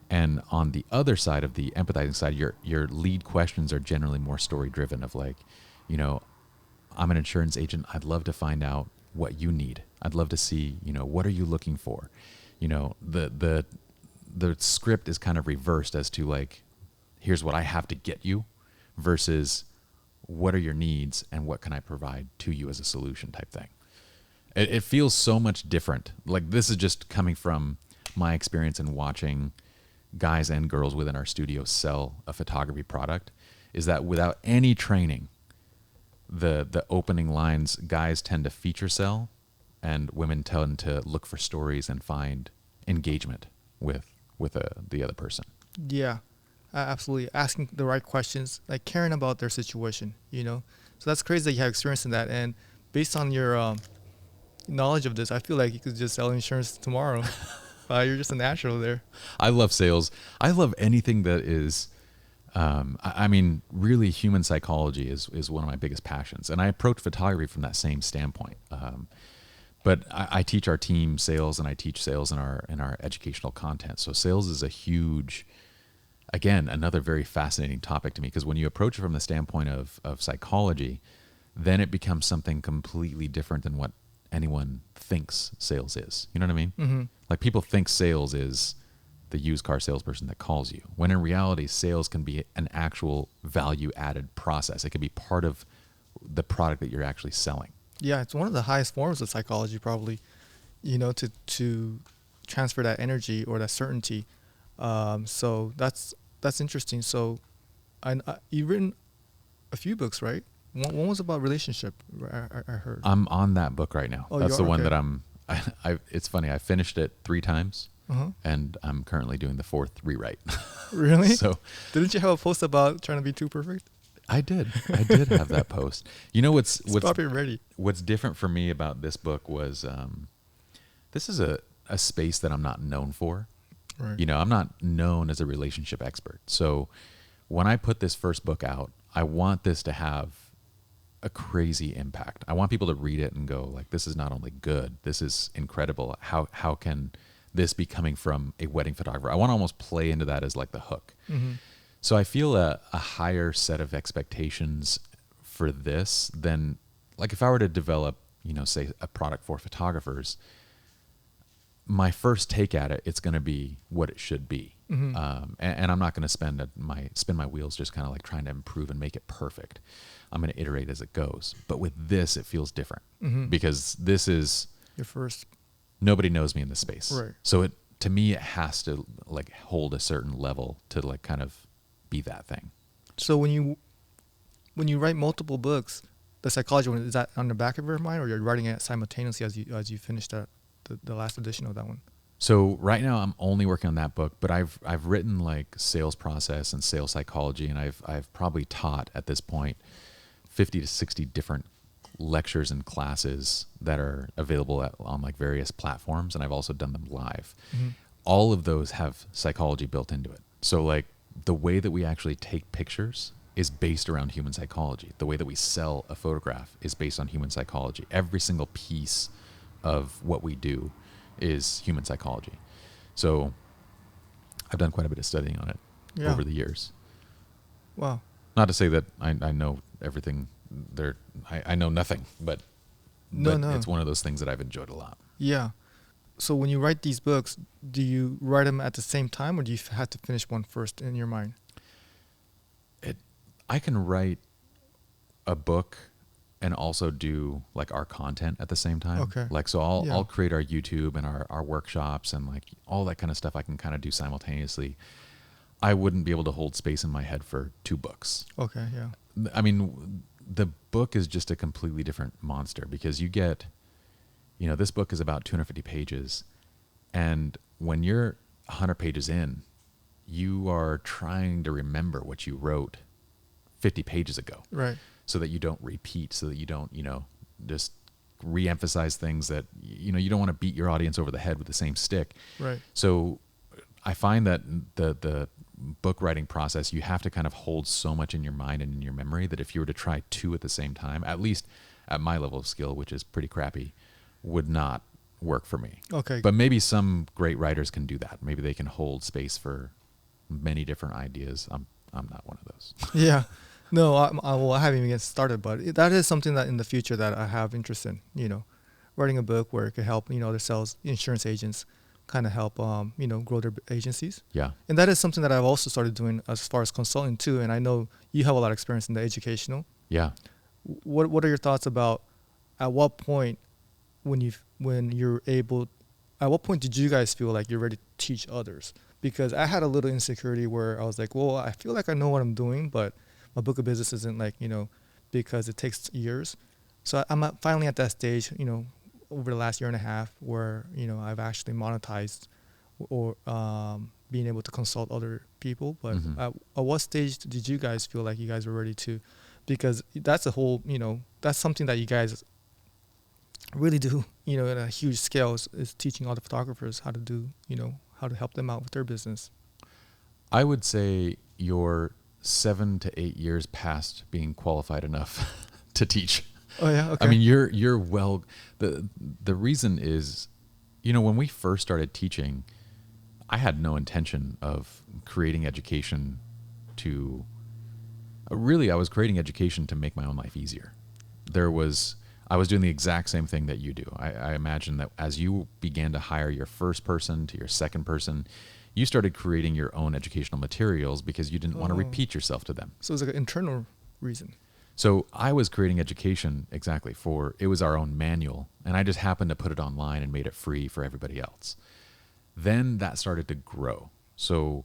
Speaker 1: And on the other side of the empathizing side, your lead questions are generally more story driven of like, I'm an insurance agent. I'd love to find out what you need. I'd love to see, what are you looking for? The script is kind of reversed as to like, here's what I have to get you versus what are your needs and what can I provide to you as a solution type thing. It feels so much different. Like, this is just coming from my experience in watching guys and girls within our studio sell a photography product, is that without any training, the opening lines, guys tend to feature sell and women tend to look for stories and find engagement with the other person.
Speaker 2: Yeah, absolutely. Asking the right questions, like caring about their situation, you know. So that's crazy that you have experience in that. And based on your knowledge of this, I feel like you could just sell insurance tomorrow. You're just a natural there.
Speaker 1: I love sales. I love anything that is, I mean, really human psychology is one of my biggest passions. And I approach photography from that same standpoint. But I teach our team sales, and I teach sales in our educational content. So sales is a huge, again, another very fascinating topic to me, because when you approach it from the standpoint of psychology, then it becomes something completely different than what anyone thinks sales is. You know what I mean?
Speaker 2: Mm-hmm.
Speaker 1: Like, people think sales is the used car salesperson that calls you, when in reality, sales can be an actual value added process. It can be part of the product that you're actually selling.
Speaker 2: Yeah, it's one of the highest forms of psychology, probably. You know, to transfer that energy or that certainty. So that's interesting. So, you've written a few books, right? One was about relationship. I heard.
Speaker 1: I'm on that book right now.
Speaker 2: Oh, you
Speaker 1: That's the
Speaker 2: are?
Speaker 1: one
Speaker 2: Okay.
Speaker 1: that it's funny. I finished it 3 times,
Speaker 2: Uh-huh.
Speaker 1: and I'm currently doing the 4th rewrite.
Speaker 2: Really?
Speaker 1: So
Speaker 2: Didn't you have a post about trying to be too perfect?
Speaker 1: I did have that post. You know,
Speaker 2: It's probably ready.
Speaker 1: what's different for me about this book was, this is a space that I'm not known for.
Speaker 2: Right.
Speaker 1: You know, I'm not known as a relationship expert. So when I put this first book out, I want this to have a crazy impact. I want people to read it and go like, this is not only good, this is incredible. How can this be coming from a wedding photographer? I want to almost play into that as like the hook.
Speaker 2: Mm-hmm.
Speaker 1: So I feel a higher set of expectations for this than, like, if I were to develop, you know, say a product for photographers, my first take at it, it's going to be what it should be.
Speaker 2: Mm-hmm.
Speaker 1: And I'm not going to spin my wheels just kind of like trying to improve and make it perfect. I'm going to iterate as it goes. But with this, it feels different,
Speaker 2: Mm-hmm.
Speaker 1: because this is,
Speaker 2: Your first.
Speaker 1: nobody knows me in this space.
Speaker 2: Right.
Speaker 1: So to me, it has to like hold a certain level to like kind of be that thing.
Speaker 2: So when you write multiple books, the psychology one, is that on the back of your mind, or you're writing it simultaneously as you finish the last edition of that one?
Speaker 1: So right now I'm only working on that book, but I've written like sales process and sales psychology, and I've probably taught at this point 50 to 60 different lectures and classes that are available on like various platforms, and I've also done them live.
Speaker 2: Mm-hmm.
Speaker 1: All of those have psychology built into it. So like the way that we actually take pictures is based around human psychology. The way that we sell a photograph is based on human psychology. Every single piece of what we do is human psychology. So I've done quite a bit of studying on it
Speaker 2: Yeah.
Speaker 1: over the years.
Speaker 2: Wow.
Speaker 1: Not to say that I know everything there. I know nothing, but
Speaker 2: No.
Speaker 1: it's one of those things that I've enjoyed a lot.
Speaker 2: Yeah. So when you write these books, do you write them at the same time, or do you have to finish one first in your mind?
Speaker 1: I can write a book and also do like our content at the same time.
Speaker 2: Okay.
Speaker 1: Like, so
Speaker 2: Yeah.
Speaker 1: I'll create our YouTube and our workshops and like all that kind of stuff I can kind of do simultaneously. I wouldn't be able to hold space in my head for 2 books.
Speaker 2: Okay. Yeah.
Speaker 1: I mean, the book is just a completely different monster, because you get, you know, this book is about 250 pages. And when you're 100 pages in, you are trying to remember what you wrote 50 pages ago,
Speaker 2: Right.
Speaker 1: so that you don't repeat, so that you don't, you know, just re-emphasize things that, you know, you don't want to beat your audience over the head with the same stick.
Speaker 2: Right.
Speaker 1: So I find that the book writing process, you have to kind of hold so much in your mind and in your memory that if you were to try 2 at the same time, at least at my level of skill, which is pretty crappy, would not work for me.
Speaker 2: Okay.
Speaker 1: But maybe some great writers can do that. Maybe they can hold space for many different ideas. I'm not one of those.
Speaker 2: Yeah. No, I haven't even get started, but that is something that in the future that I have interest in, you know, writing a book where it could help, you know, other sales insurance agents kind of help, you know, grow their agencies.
Speaker 1: Yeah.
Speaker 2: And that is something that I've also started doing as far as consulting too. And I know you have a lot of experience in the educational.
Speaker 1: Yeah.
Speaker 2: What are your thoughts about at what point at what point did you guys feel like you're ready to teach others? Because I had a little insecurity where I was like, well, I feel like I know what I'm doing, but my book of business isn't like, you know, because it takes years. So I'm finally at that stage, you know, over the last year and a half where, you know, I've actually monetized or being able to consult other people. But
Speaker 1: Mhm.
Speaker 2: at what stage did you guys feel like you guys were ready to? Because that's a whole, that's something that you guys really do, at a huge scale is teaching all the photographers how to do, how to help them out with their business.
Speaker 1: I would say you're 7 to 8 years past being qualified enough to teach.
Speaker 2: Oh yeah, okay.
Speaker 1: I mean, you're well. The reason is, when we first started teaching, I had no intention of creating education to. Really, I was creating education to make my own life easier. I was doing the exact same thing that you do. I imagine that as you began to hire your first person to your second person, you started creating your own educational materials because you didn't want to repeat yourself to them.
Speaker 2: So it's like an internal reason.
Speaker 1: So I was creating education exactly it was our own manual, and I just happened to put it online and made it free for everybody else. Then that started to grow. So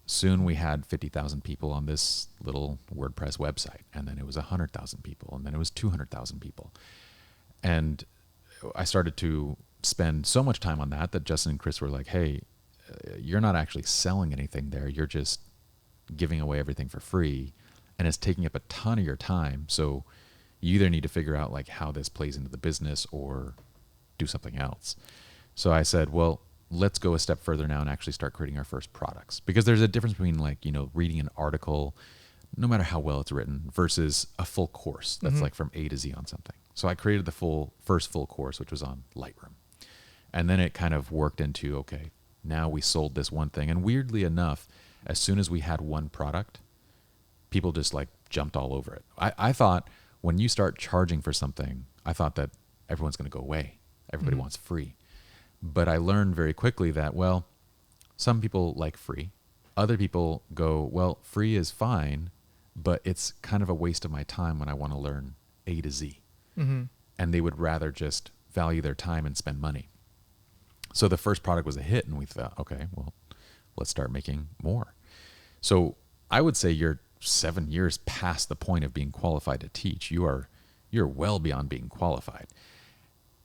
Speaker 1: soon we had 50,000 people on this little WordPress website, and then it was 100,000 people, and then it was 200,000 people. And I started to spend so much time on that Justin and Chris were like, hey, you're not actually selling anything there. You're just giving away everything for free, and it's taking up a ton of your time. So you either need to figure out like how this plays into the business or do something else. So I said, well, let's go a step further now and actually start creating our first products, because there's a difference between reading an article, no matter how well it's written, versus a full course that's like from A to Z on something. So I created the first full course, which was on Lightroom. And then it kind of worked into, okay, now we sold this one thing. And weirdly enough, as soon as we had one product, people just like jumped all over it. I thought when you start charging for something, I thought that everyone's going to go away. Everybody wants free. But I learned very quickly that, well, some people like free. Other people go, well, free is fine, but it's kind of a waste of my time when I want to learn A to Z.
Speaker 2: Mm-hmm.
Speaker 1: And they would rather just value their time and spend money. So the first product was a hit, and we thought, okay, well, let's start making more. So I would say you're 7 years past the point of being qualified to teach. You're well beyond being qualified.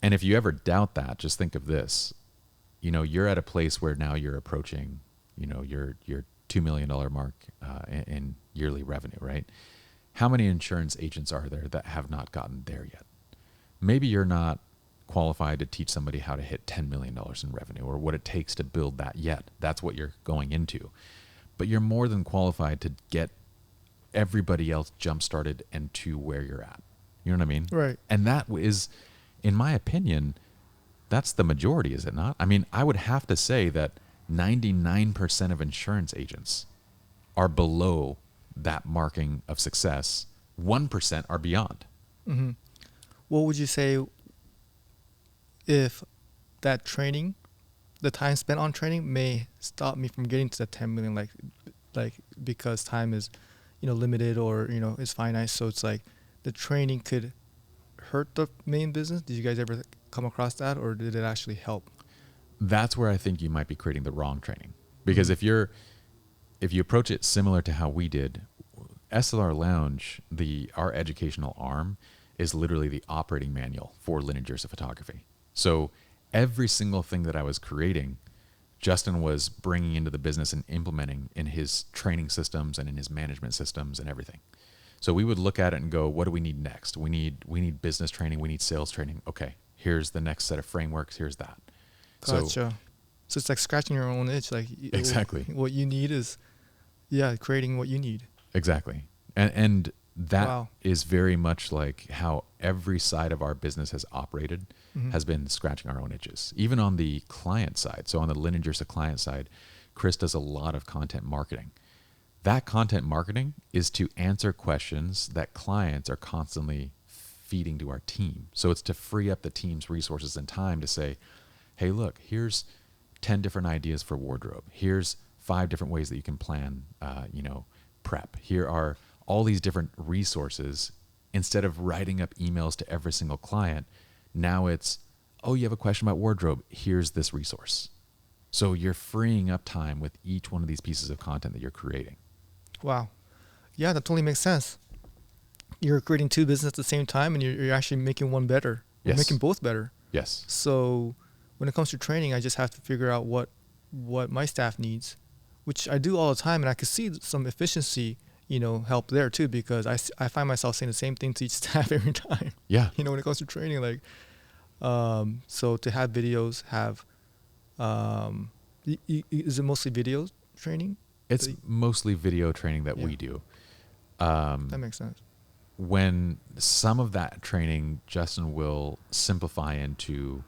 Speaker 1: And if you ever doubt that, just think of this. You're at a place where now you're approaching, your $2 million mark in yearly revenue, right? How many insurance agents are there that have not gotten there yet? Maybe you're not qualified to teach somebody how to hit $10 million in revenue or what it takes to build that yet. That's what you're going into. But you're more than qualified to get everybody else jump-started and to where you're at. You know what I mean?
Speaker 2: Right.
Speaker 1: And that is, in my opinion, that's the majority, is it not? I mean, I would have to say that 99% of insurance agents are below that marking of success. 1% are beyond.
Speaker 2: Mm-hmm. What would you say if that training, the time spent on training, may stop me from getting to the 10 million, like because time is, limited or, is finite. So it's like the training could hurt the main business. Did you guys ever come across that, or did it actually help?
Speaker 1: That's where I think you might be creating the wrong training. Because if you approach it similar to how we did, SLR Lounge, our educational arm, is literally the operating manual for lineages of photography. So every single thing that I was creating, Justin was bringing into the business and implementing in his training systems and in his management systems and everything. So we would look at it and go, what do we need next? We need business training. We need sales training. Okay, here's the next set of frameworks. Here's that.
Speaker 2: Gotcha. So it's like scratching your own itch. Like
Speaker 1: exactly.
Speaker 2: What you need is, creating what you need.
Speaker 1: Exactly. And that is very much like how every side of our business has operated, has been scratching our own itches. Even on the client side. So on the lineages client side, Chris does a lot of content marketing. That content marketing is to answer questions that clients are constantly feeding to our team. So it's to free up the team's resources and time to say, hey, look, here's 10 different ideas for wardrobe. Here's 5 different ways that you can plan, prep. Here are all these different resources. Instead of writing up emails to every single client, now it's, oh, you have a question about wardrobe. Here's this resource. So you're freeing up time with each one of these pieces of content that you're creating.
Speaker 2: Wow. Yeah, that totally makes sense. You're creating 2 businesses at the same time, and you're actually making one better. You're making both better.
Speaker 1: Yes.
Speaker 2: So when it comes to training, I just have to figure out what what my staff needs, which I do all the time, and I can see some efficiency, help there too, because I find myself saying the same thing to each staff every time.
Speaker 1: Yeah.
Speaker 2: When it comes to training, like, so to have videos, is it mostly video training?
Speaker 1: It's mostly video training that we do.
Speaker 2: That makes sense.
Speaker 1: When some of that training, Justin will simplify into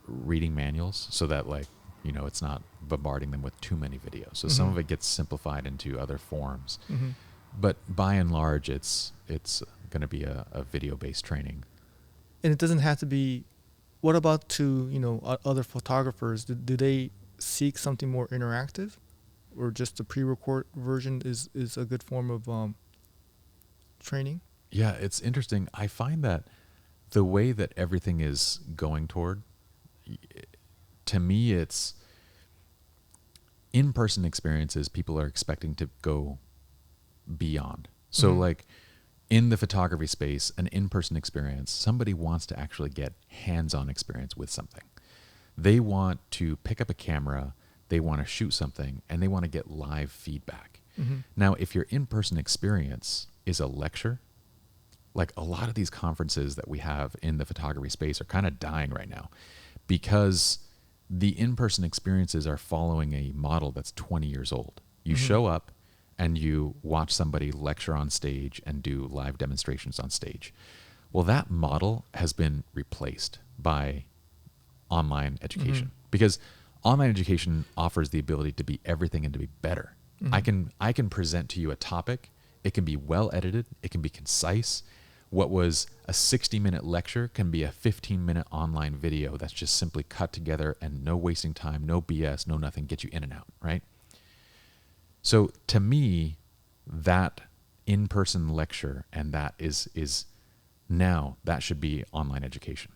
Speaker 1: reading manuals so that, like, it's not bombarding them with too many videos. So some of it gets simplified into other forms. But by and large, it's going to be a video-based training.
Speaker 2: And it doesn't have to be. What about other photographers? Do they seek something more interactive, or just the pre-record version is a good form of training?
Speaker 1: Yeah, it's interesting. I find that the way that everything is going toward, to me, it's in-person experiences people are expecting to go beyond. So like in the photography space, an in-person experience, somebody wants to actually get hands-on experience with something. They want to pick up a camera, they want to shoot something, and they want to get live feedback. Now, if your in-person experience is a lecture, like a lot of these conferences that we have in the photography space are kind of dying right now because the in-person experiences are following a model that's 20 years old. You show up and you watch somebody lecture on stage and do live demonstrations on stage. Well, that model has been replaced by online education because online education offers the ability to be everything and to be better. I can present to you a topic. It can be well edited. It can be concise. What was a 60-minute lecture can be a 15-minute online video that's just simply cut together and no wasting time, no BS, no nothing, get you in and out, right? So to me, that in-person lecture and that is now that should be online education.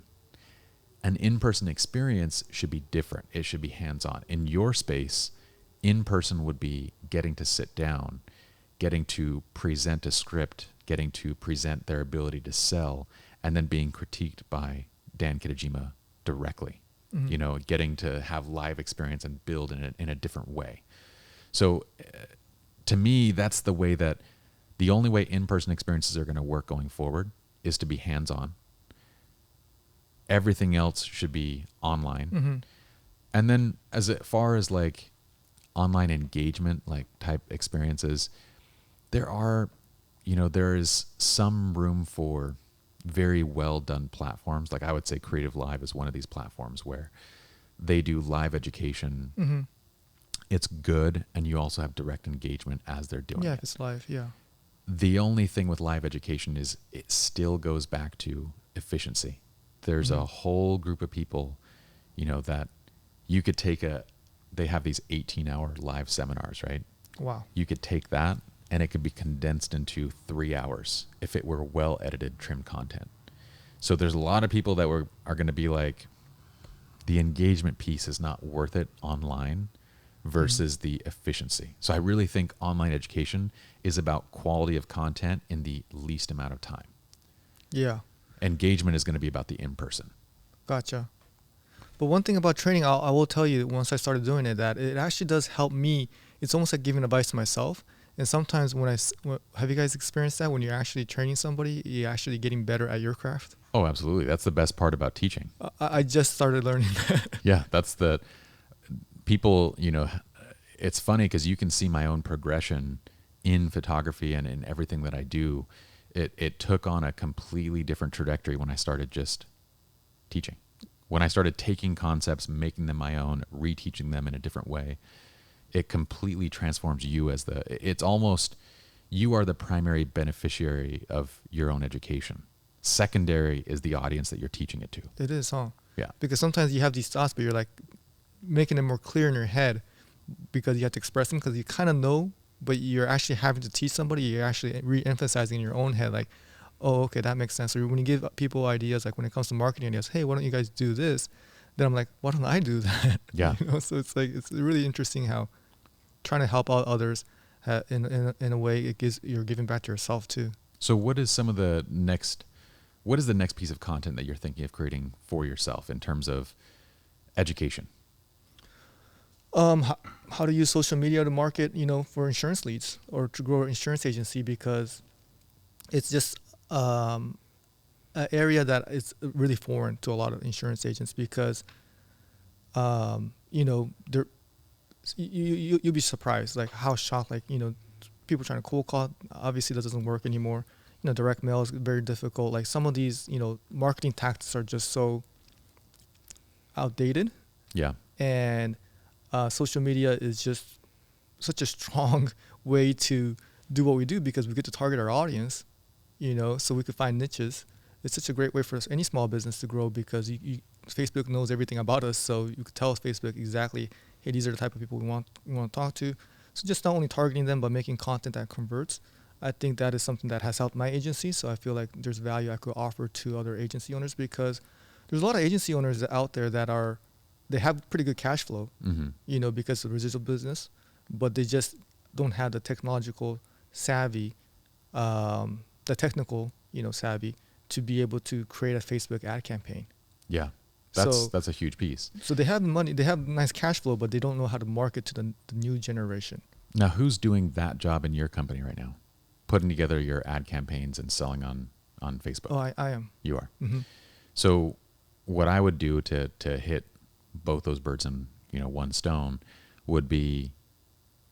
Speaker 1: An in-person experience should be different. It should be hands-on. In your space, in-person would be getting to sit down, getting to present a script, getting to present their ability to sell, and then being critiqued by Dan Kitajima directly. Getting to have live experience and build in a different way. So to me, that's the way that the only way in-person experiences are going to work going forward is to be hands-on. Everything else should be online. And then as far as like online engagement, like type experiences, there is some room for very well done platforms. Like I would say Creative Live is one of these platforms where they do live education. It's good. And you also have direct engagement as they're doing it.
Speaker 2: Yeah, if it's live, yeah.
Speaker 1: The only thing with live education is it still goes back to efficiency. There's a whole group of people, that you could take they have these 18-hour live seminars, right?
Speaker 2: Wow.
Speaker 1: You could take that and it could be condensed into 3 hours if it were well edited, trimmed content. So there's a lot of people that are going to be like, the engagement piece is not worth it online versus the efficiency. So I really think online education is about quality of content in the least amount of time.
Speaker 2: Yeah.
Speaker 1: Engagement is going to be about the in-person.
Speaker 2: Gotcha. But one thing about training, I will tell you, once I started doing it, that it actually does help me. It's almost like giving advice to myself. And sometimes have you guys experienced that when you're actually training somebody, you're actually getting better at your craft?
Speaker 1: Oh, absolutely. That's the best part about teaching.
Speaker 2: I just started learning that.
Speaker 1: Yeah, that's the people, it's funny because you can see my own progression in photography and in everything that I do. It took on a completely different trajectory when I started just teaching. When I started taking concepts, making them my own, reteaching them in a different way, it completely transforms you it's almost, you are the primary beneficiary of your own education. Secondary is the audience that you're teaching it to.
Speaker 2: It is, huh?
Speaker 1: Yeah.
Speaker 2: Because sometimes you have these thoughts, but you're like making them more clear in your head because you have to express them because you kind of know, but you're actually having to teach somebody, you're actually re-emphasizing in your own head, like, oh, okay, that makes sense. Or when you give people ideas, like when it comes to marketing ideas, hey, why don't you guys do this? Then I'm like, why don't I do that?
Speaker 1: Yeah.
Speaker 2: So it's like, it's really interesting how trying to help out others in a way, you're giving back to yourself too.
Speaker 1: So what is the next piece of content that you're thinking of creating for yourself in terms of education?
Speaker 2: How to use social media to market, for insurance leads or to grow an insurance agency, because it's just an area that is really foreign to a lot of insurance agents, because they're you'll be surprised like how shocked, like people trying to cold call, obviously that doesn't work anymore. Direct mail is very difficult. Like some of these marketing tactics are just so outdated.
Speaker 1: Yeah.
Speaker 2: And social media is just such a strong way to do what we do, because we get to target our audience, so we could find niches. It's such a great way for any small business to grow, because Facebook knows everything about us, so you could tell Facebook exactly, hey, these are the type of people we want to talk to. So just not only targeting them, but making content that converts. I think that is something that has helped my agency. So I feel like there's value I could offer to other agency owners, because there's a lot of agency owners out there that they have pretty good cash flow, because of residual business, but they just don't have the technological savvy, the technical, savvy to be able to create a Facebook ad campaign.
Speaker 1: Yeah. That's a huge piece.
Speaker 2: So they have money, they have nice cash flow, but they don't know how to market to the new generation.
Speaker 1: Now, who's doing that job in your company right now? Putting together your ad campaigns and selling on Facebook?
Speaker 2: Oh, I am.
Speaker 1: You are.
Speaker 2: Mm-hmm.
Speaker 1: So what I would do to hit both those birds in one stone would be,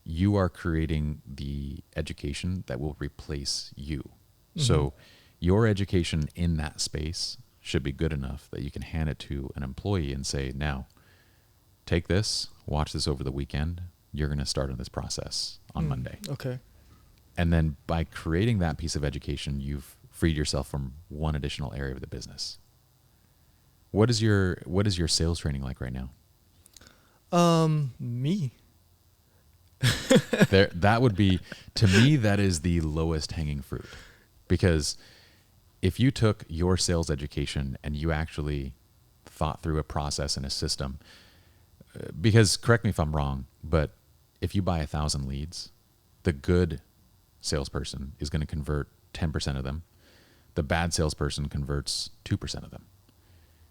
Speaker 1: you are creating the education that will replace you. Mm-hmm. So your education in that space should be good enough that you can hand it to an employee and say, now, take this, watch this over the weekend. You're going to start on this process on Monday.
Speaker 2: Okay.
Speaker 1: And then by creating that piece of education, you've freed yourself from one additional area of the business. What is your sales training like right now?
Speaker 2: Me.
Speaker 1: That would be, to me, that is the lowest hanging fruit. Because if you took your sales education and you actually thought through a process and a system, because correct me if I'm wrong, but if you buy 1,000 leads, the good salesperson is going to convert 10% of them. The bad salesperson converts 2% of them.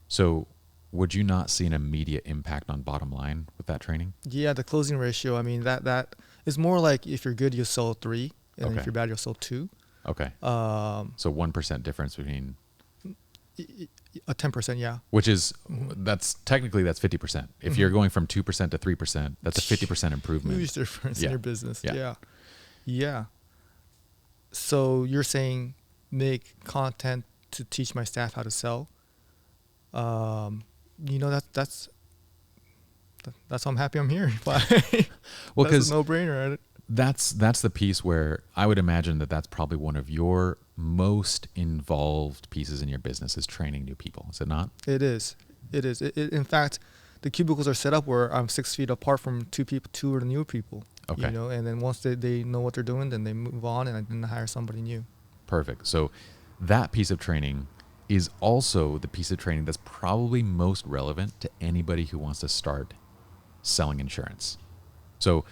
Speaker 1: So would you not see an immediate impact on bottom line with that training?
Speaker 2: Yeah, the closing ratio. I mean, that is more like if you're good, you'll sell 3, and if you're bad, you'll sell 2.
Speaker 1: Okay. So 1% difference between
Speaker 2: a 10%, yeah.
Speaker 1: Which is that's 50%. If you're going from 2% to 3%, that's a 50% improvement.
Speaker 2: Huge difference in your business.
Speaker 1: Yeah.
Speaker 2: Yeah. So you're saying make content to teach my staff how to sell. That's how I'm happy I'm here.
Speaker 1: Well,
Speaker 2: that's a no-brainer.
Speaker 1: That's the piece where I would imagine that's probably one of your most involved pieces in your business, is training new people. Is it not?
Speaker 2: It is. In fact, the cubicles are set up where I'm 6 feet apart from two are the new people.
Speaker 1: Okay.
Speaker 2: And then once they know what they're doing, then they move on and then hire somebody new.
Speaker 1: Perfect. So that piece of training is also the piece of training that's probably most relevant to anybody who wants to start selling insurance. So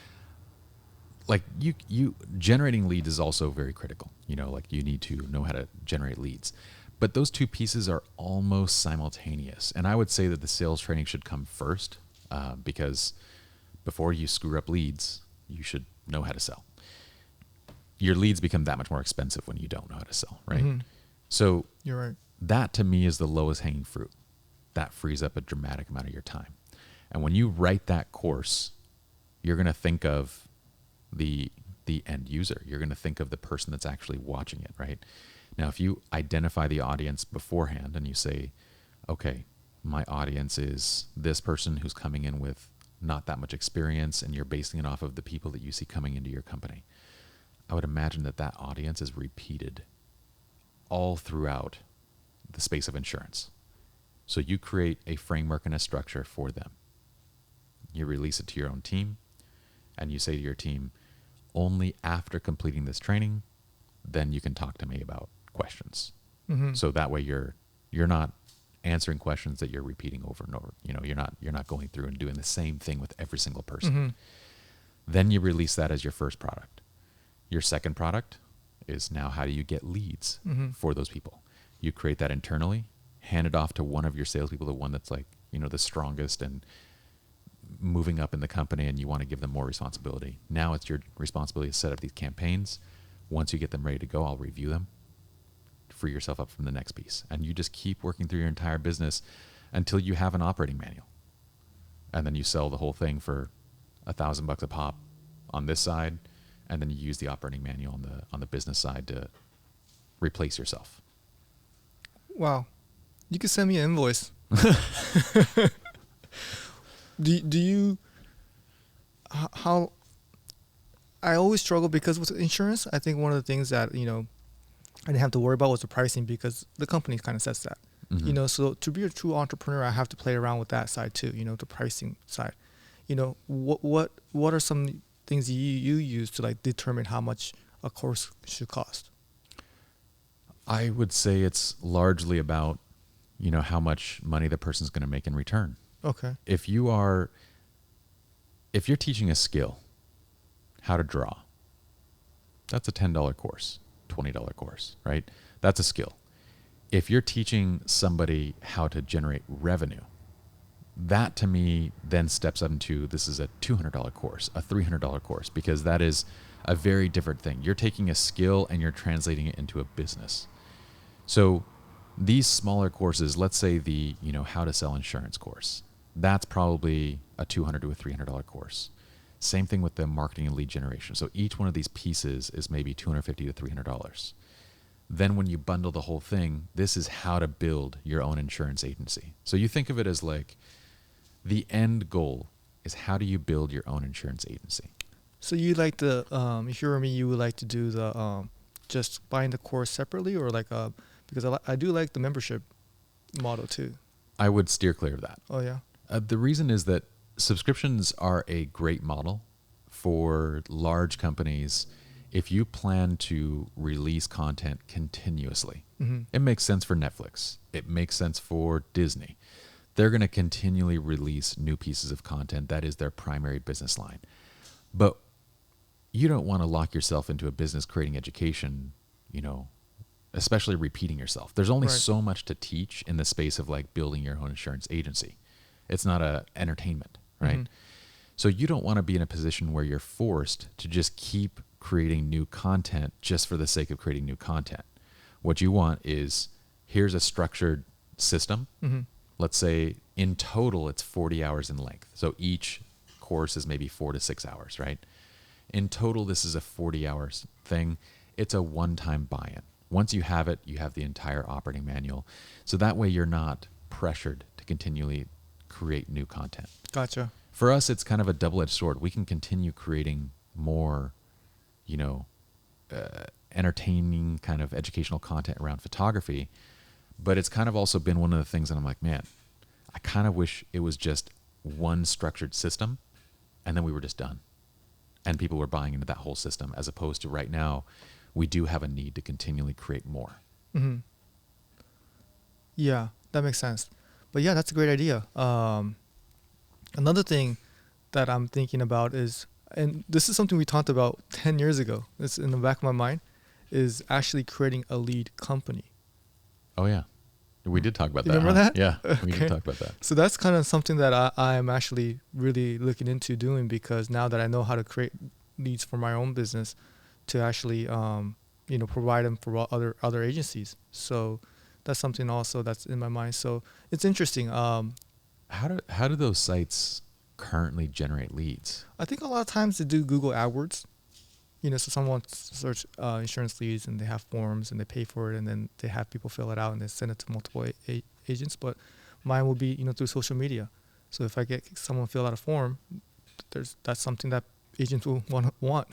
Speaker 1: like you generating leads is also very critical. Like you need to know how to generate leads. But those two pieces are almost simultaneous. And I would say that the sales training should come first, because before you screw up leads, you should know how to sell. Your leads become that much more expensive when you don't know how to sell, right?
Speaker 2: Mm-hmm.
Speaker 1: So
Speaker 2: you're right.
Speaker 1: That to me is the lowest hanging fruit. That frees up a dramatic amount of your time. And when you write that course, you're going to think of the end user. You're going to think of the person that's actually watching it, right? Now, if you identify the audience beforehand and you say, okay, my audience is this person who's coming in with not that much experience, and you're basing it off of the people that you see coming into your company, I would imagine that audience is repeated all throughout the space of insurance. So you create a framework and a structure for them. You release it to your own team, and you say to your team, only after completing this training, then you can talk to me about questions.
Speaker 2: Mm-hmm.
Speaker 1: So that way you're not answering questions that you're repeating over and over. You're not going through and doing the same thing with every single person.
Speaker 2: Mm-hmm.
Speaker 1: Then you release that as your first product. Your second product is now how do you get leads for those people? You create that internally, hand it off to one of your salespeople, the one that's like, the strongest and moving up in the company and you want to give them more responsibility. Now it's your responsibility to set up these campaigns. Once you get them ready to go, I'll review them, free yourself up from the next piece. And you just keep working through your entire business until you have an operating manual. And then you sell the whole thing for $1,000 a pop on this side, and then you use the operating manual on the business side to replace yourself.
Speaker 2: Wow. You could send me an invoice. Do you, how, I always struggle because with insurance, I think one of the things that, I didn't have to worry about was the pricing because the company kind of sets that.
Speaker 1: Mm-hmm.
Speaker 2: So to be a true entrepreneur, I have to play around with that side too, the pricing side. What are some things you use to like determine how much a course should cost?
Speaker 1: I would say it's largely about, how much money the person's going to make in return.
Speaker 2: Okay.
Speaker 1: If you're teaching a skill, how to draw, that's a $10 course, $20 course, right? That's a skill. If you're teaching somebody how to generate revenue, that to me then steps up into, this is a $200 course, a $300 course, because that is a very different thing. You're taking a skill and you're translating it into a business. So these smaller courses, let's say the, how to sell insurance course, that's probably a $200 to a $300 course. Same thing with the marketing and lead generation. So each one of these pieces is maybe $250 to $300. Then when you bundle the whole thing, this is how to build your own insurance agency. So you think of it as like the end goal is how do you build your own insurance agency?
Speaker 2: So you like the, if you were me, you would like to do the, just buying the course separately or like, because I do like the membership model too.
Speaker 1: I would steer clear of that.
Speaker 2: Oh yeah.
Speaker 1: The reason is that subscriptions are a great model for large companies. If you plan to release content continuously,
Speaker 2: Mm-hmm.
Speaker 1: it makes sense for Netflix. It makes sense for Disney. They're going to continually release new pieces of content. That is their primary business line. But you don't want to lock yourself into a business creating education, especially repeating yourself. There's only
Speaker 2: Right.
Speaker 1: so much to teach in the space of like building your own insurance agency. It's not a entertainment, right?
Speaker 2: Mm-hmm.
Speaker 1: So you don't want to be in a position where you're forced to just keep creating new content just for the sake of creating new content. What you want is, here's a structured system.
Speaker 2: Mm-hmm.
Speaker 1: Let's say in total it's 40 hours in length. So each course is maybe 4 to 6 hours, right? In total, this is a 40 hours thing. It's a one-time buy-in. Once you have it, you have the entire operating manual. So that way you're not pressured to continually create new content.
Speaker 2: Gotcha.
Speaker 1: For us, it's kind of a double-edged sword. We can continue creating more, entertaining kind of educational content around photography, but it's kind of also been one of the things that I'm like, man, I kind of wish it was just one structured system and then we were just done. And people were buying into that whole system, as opposed to right now, we do have a need to continually create more.
Speaker 2: Mm-hmm. Yeah, that makes sense. But yeah, that's a great idea. Another thing that I'm thinking about is, and this is something we talked about 10 years ago, it's in the back of my mind, is actually creating a lead company.
Speaker 1: Oh, yeah. We did talk about
Speaker 2: You
Speaker 1: that.
Speaker 2: remember that?
Speaker 1: Yeah, we
Speaker 2: Okay.
Speaker 1: did talk about that.
Speaker 2: So that's kind of something that I'm actually really looking into doing, because now that I know how to create leads for my own business, to actually, provide them for other agencies. So that's something also that's in my mind. So it's interesting.
Speaker 1: How do those sites currently generate leads?
Speaker 2: I think a lot of times they do Google AdWords. So someone search insurance leads and they have forms and they pay for it, and then they have people fill it out and they send it to multiple agents. But mine will be, through social media. So if I get someone fill out a form, that's something that agents will want.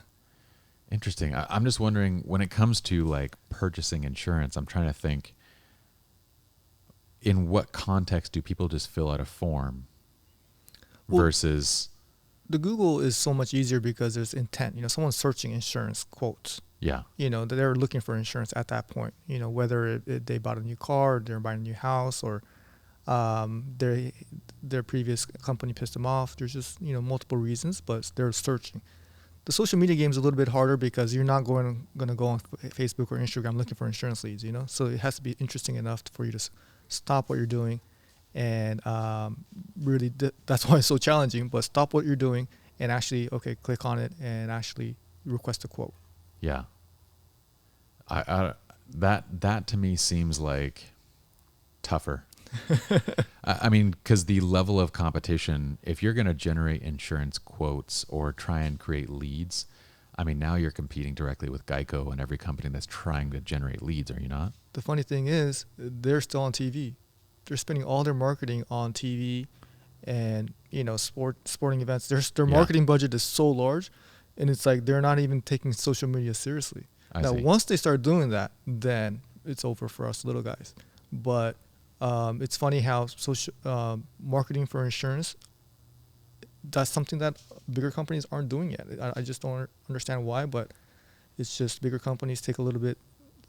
Speaker 1: Interesting. I'm just wondering, when it comes to like purchasing insurance, I'm trying to think, in what context do people just fill out a form versus...
Speaker 2: The Google is so much easier because there's intent. Someone's searching insurance quotes.
Speaker 1: Yeah.
Speaker 2: They're looking for insurance at that point. Whether they bought a new car, or they're buying a new house, or their previous company pissed them off. There's just multiple reasons, but they're searching. The social media game is a little bit harder because you're not going to go on Facebook or Instagram looking for insurance leads. So it has to be interesting enough for you to stop what you're doing And really, that's why it's so challenging. But stop what you're doing and actually, okay, click on it and actually request a quote.
Speaker 1: Yeah. That to me seems like tougher. I mean, because the level of competition, if you're going to generate insurance quotes or try and create leads, I mean, now you're competing directly with Geico and every company that's trying to generate leads, are you not?
Speaker 2: The funny thing is, they're still on TV. They're spending all their marketing on TV and, sporting events. Their
Speaker 1: Yeah.
Speaker 2: marketing budget is so large, and it's like they're not even taking social media seriously.
Speaker 1: I
Speaker 2: Now,
Speaker 1: see.
Speaker 2: once they start doing that, then it's over for us little guys. But it's funny how social marketing for insurance, that's something that bigger companies aren't doing yet. I just don't understand why, but it's just bigger companies take a little bit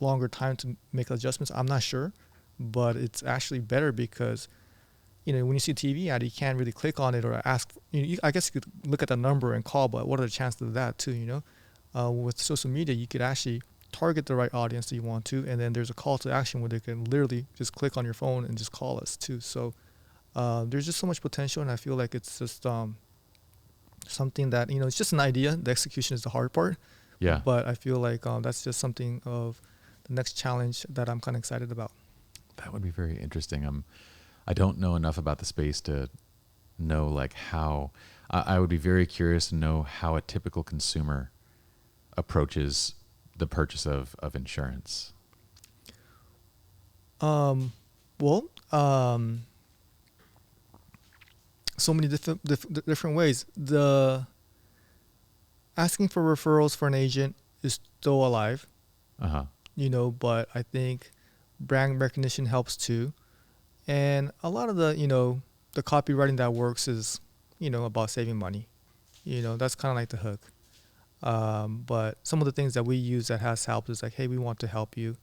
Speaker 2: longer time to make adjustments. I'm not sure, but it's actually better because, when you see a TV ad, you can't really click on it or ask. I guess you could look at the number and call, but what are the chances of that too? With social media, you could actually target the right audience that you want to, and then there's a call to action where they can literally just click on your phone and just call us too. So there's just so much potential, and I feel like it's just something that it's just an idea. The execution is the hard part.
Speaker 1: Yeah.
Speaker 2: But I feel like that's just something of the next challenge that I'm kind of excited about.
Speaker 1: That would be very interesting. I don't know enough about the space to know like how. I would be very curious to know how a typical consumer approaches the purchase of insurance.
Speaker 2: Well, so many different ways. The asking for referrals for an agent is still alive,
Speaker 1: Uh-huh.
Speaker 2: but I think brand recognition helps too. And a lot of the copywriting that works is, about saving money. That's kind of like the hook. But some of the things that we use that has helped is like, hey, we want to help you.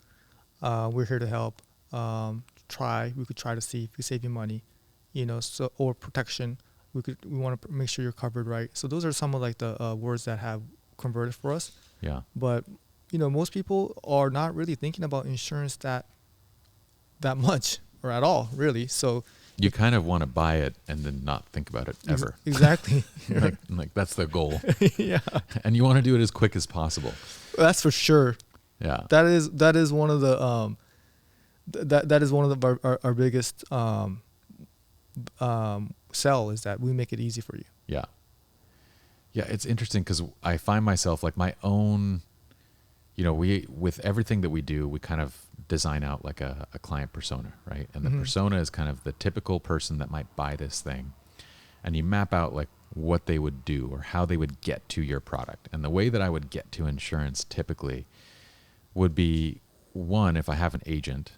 Speaker 2: We're here to help. We could try to see if we save you money, or protection. We want to make sure you're covered, right? So those are some of like the words that have converted for us.
Speaker 1: Yeah.
Speaker 2: But most people are not really thinking about insurance that much or at all, really. So
Speaker 1: You kind of want to buy it and then not think about it ever.
Speaker 2: Exactly.
Speaker 1: like that's the goal.
Speaker 2: Yeah,
Speaker 1: And you want to do it as quick as possible.
Speaker 2: that's for sure.
Speaker 1: Yeah.
Speaker 2: That is one of the that is one of our biggest sell is that we make it easy for you.
Speaker 1: Yeah. Yeah, it's interesting because I find myself like my own, we, with everything that we do, we kind of design out like a client persona, right? And the persona is kind of the typical person that might buy this thing. And you map out like what they would do or how they would get to your product. And the way that I would get to insurance typically would be, one, if I have an agent,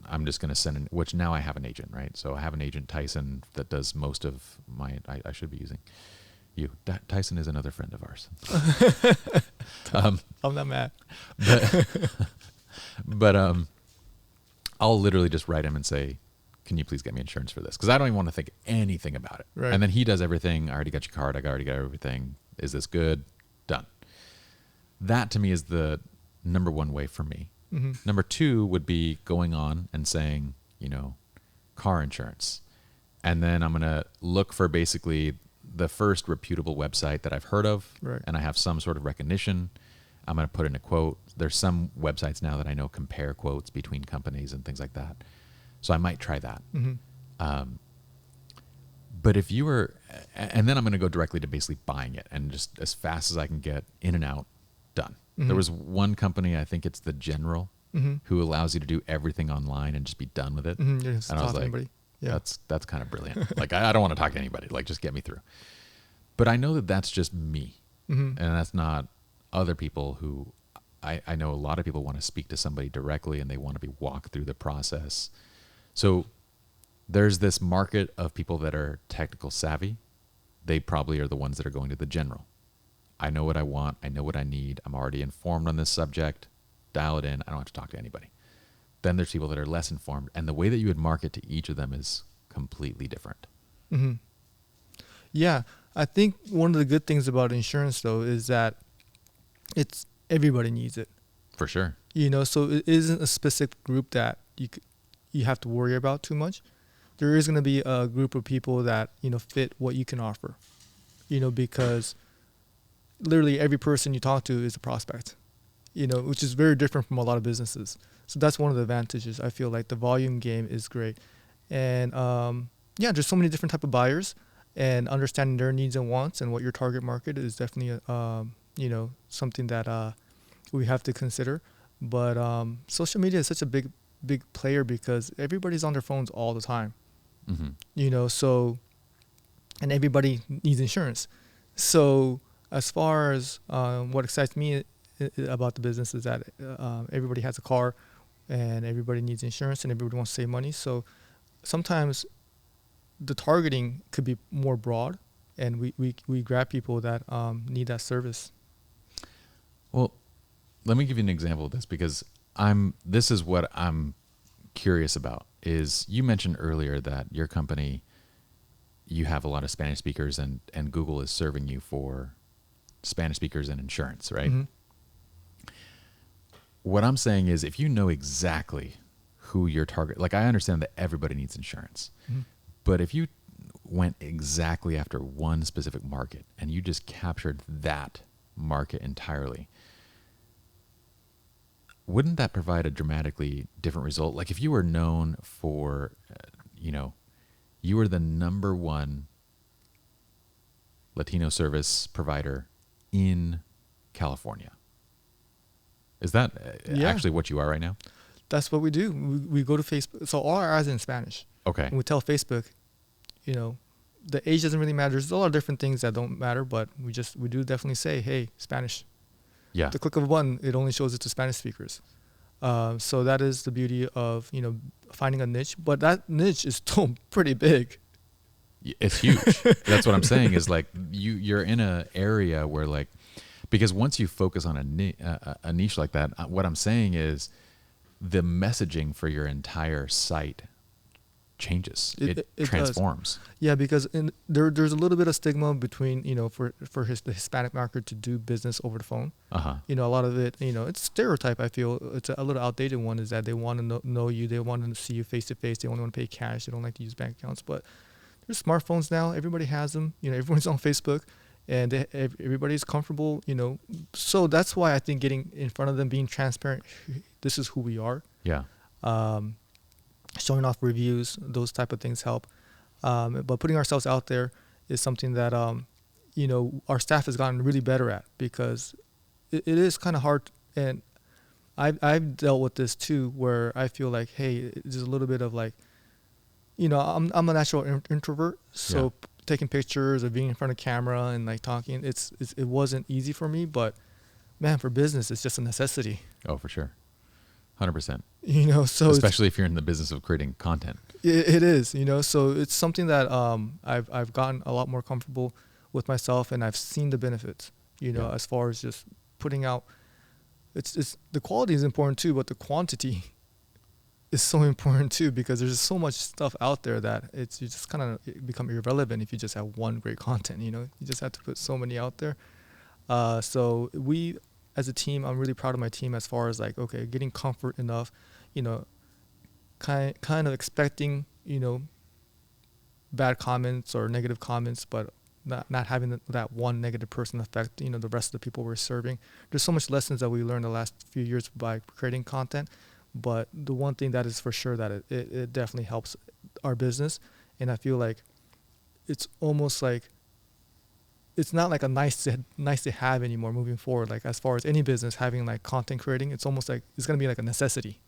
Speaker 1: I'm just going to send which now I have an agent, right? So I have an agent, Tyson, that does most of I should be using you. Tyson is another friend of ours.
Speaker 2: I'm not mad.
Speaker 1: But I'll literally just write him and say, can you please get me insurance for this? Because I don't even want to think anything about it.
Speaker 2: Right.
Speaker 1: And then he does everything. I already got your card. I already got everything. Is this good? Done. That to me is the number one way for me.
Speaker 2: Mm-hmm.
Speaker 1: Number two would be going on and saying, car insurance. And then I'm going to look for basically the first reputable website that I've heard of.
Speaker 2: Right.
Speaker 1: And I have some sort of recognition. I'm going to put in a quote. There's some websites now that I know compare quotes between companies and things like that. So I might try that.
Speaker 2: Mm-hmm.
Speaker 1: But if you were, and then I'm going to go directly to basically buying it and just as fast as I can get in and out, done.
Speaker 2: Mm-hmm.
Speaker 1: There was one company, I think it's the General,
Speaker 2: Mm-hmm.
Speaker 1: who allows you to do everything online and just be done with it.
Speaker 2: Mm-hmm. Just
Speaker 1: And I was
Speaker 2: talk to
Speaker 1: like,
Speaker 2: anybody. Yeah.
Speaker 1: that's kind of brilliant. Like, I don't want to talk to anybody. Like, just get me through. But I know that that's just me.
Speaker 2: Mm-hmm.
Speaker 1: And that's not other people who, I know a lot of people want to speak to somebody directly and they want to be walked through the process. So there's this market of people that are technical savvy. They probably are the ones that are going to the General. I know what I want. I know what I need. I'm already informed on this subject. Dial it in. I don't have to talk to anybody. Then there's people that are less informed. And the way that you would market to each of them is completely different.
Speaker 2: Mm-hmm. Yeah. I think one of the good things about insurance, though, is that it's everybody needs it.
Speaker 1: For sure.
Speaker 2: So it isn't a specific group that you have to worry about too much. there is going to be a group of people that, fit what you can offer, because literally every person you talk to is a prospect, which is very different from a lot of businesses. So that's one of the advantages. I feel like the volume game is great. And there's so many different type of buyers, and understanding their needs and wants and what your target market is definitely, something that we have to consider. But social media is such a big player because everybody's on their phones all the time, so, and everybody needs insurance. So as far as what excites me about the business is that everybody has a car and everybody needs insurance and everybody wants to save money. So sometimes the targeting could be more broad, and we grab people that need that service.
Speaker 1: Well, let me give you an example of this, because this is what I'm curious about. Is you mentioned earlier that your company, you have a lot of Spanish speakers, and Google is serving you for Spanish speakers and insurance, right? Mm-hmm. What I'm saying is, if you know exactly who your target, like I understand that everybody needs insurance, mm-hmm. but if you went exactly after one specific market and you just captured that market entirely, wouldn't that provide a dramatically different result? Like if you were known for, you were the number one Latino service provider in California. Is that actually what you are right now?
Speaker 2: That's what we do. We go to Facebook. So all our ads are in Spanish.
Speaker 1: Okay.
Speaker 2: And we tell Facebook, the age doesn't really matter. There's a lot of different things that don't matter, but we do definitely say, hey, Spanish.
Speaker 1: Yeah.
Speaker 2: The click of a button, it only shows it to Spanish speakers. So that is the beauty of, finding a niche. But that niche is still pretty big.
Speaker 1: It's huge. That's what I'm saying is like you're in an area where like, because once you focus on a niche like that, what I'm saying is the messaging for your entire site changes. It transforms.
Speaker 2: Does. Yeah, because there's a little bit of stigma between, for the Hispanic market to do business over the phone.
Speaker 1: Uh-huh.
Speaker 2: A lot of it, it's stereotype. I feel it's a little outdated one, is that they want to know you. They want to see you face to face. They only want to pay cash. They don't like to use bank accounts. But there's smartphones now. Everybody has them. Everyone's on Facebook, and everybody's comfortable. So that's why I think getting in front of them, being transparent. This is who we are.
Speaker 1: Yeah.
Speaker 2: Showing off reviews, those type of things help. But putting ourselves out there is something that, our staff has gotten really better at, because it is kind of hard. And I've dealt with this too, where I feel like, hey, there's a little bit of like, I'm a natural introvert. So taking pictures or being in front of camera and like talking, it wasn't easy for me, but man, for business, it's just a necessity.
Speaker 1: Oh, for sure. 100%.
Speaker 2: So
Speaker 1: especially if you're in the business of creating content.
Speaker 2: It is, so it's something that I've gotten a lot more comfortable with myself, and I've seen the benefits, as far as just putting out. It's the quality is important too, but the quantity is so important too, because there's just so much stuff out there that you just kind of become irrelevant if you just have one great content. You just have to put so many out there. So we, as a team, I'm really proud of my team as far as like, okay, getting comfort enough, kind of expecting, bad comments or negative comments, but not having that one negative person affect, the rest of the people we're serving. There's so much lessons that we learned the last few years by creating content, but the one thing that is for sure that it definitely helps our business. And I feel like it's almost like, it's not like a nice to have anymore moving forward. Like as far as any business having like content creating, it's almost like it's going to be like a necessity.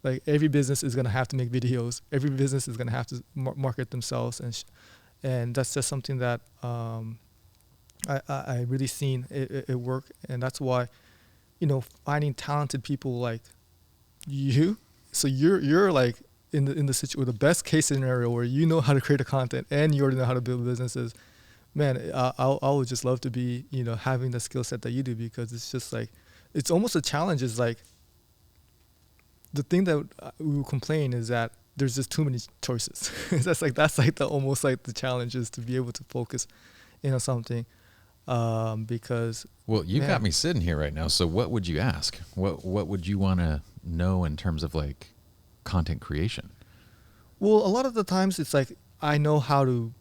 Speaker 2: Like every business is going to have to make videos. Every business is going to have to market themselves. And that's just something that I really seen it work. And that's why, finding talented people like you. So you're like in the situation, the best case scenario where you know how to create a content and you already know how to build businesses. Man, I would just love to be, having the skill set that you do, because it's just like, it's almost a challenge. Is like, the thing that we will complain is that there's just too many choices. that's like almost like the challenge is to be able to focus in on something, because.
Speaker 1: Well, you got me sitting here right now. So what would you ask? What would you want to know in terms of like content creation?
Speaker 2: Well, a lot of the times it's like I know how to.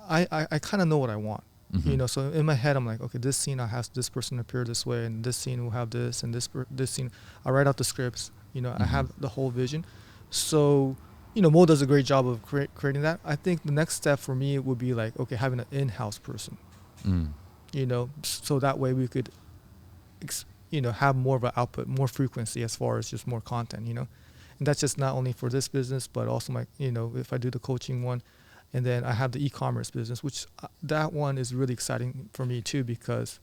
Speaker 2: I kind of know what I want.
Speaker 1: Mhm.
Speaker 2: So in my head I'm like, okay, this scene I have this person appear this way, and this scene will have this, and this scene. I write out the scripts. I
Speaker 1: Mhm.
Speaker 2: have the whole vision. So, Mo does a great job of creating that. I think the next step for me would be like, okay, having an in-house person.
Speaker 1: Mm.
Speaker 2: So that way we could, have more of an output, more frequency as far as just more content. And that's just not only for this business, but also if I do the coaching one, and then I have the e-commerce business, which that one is really exciting for me too, because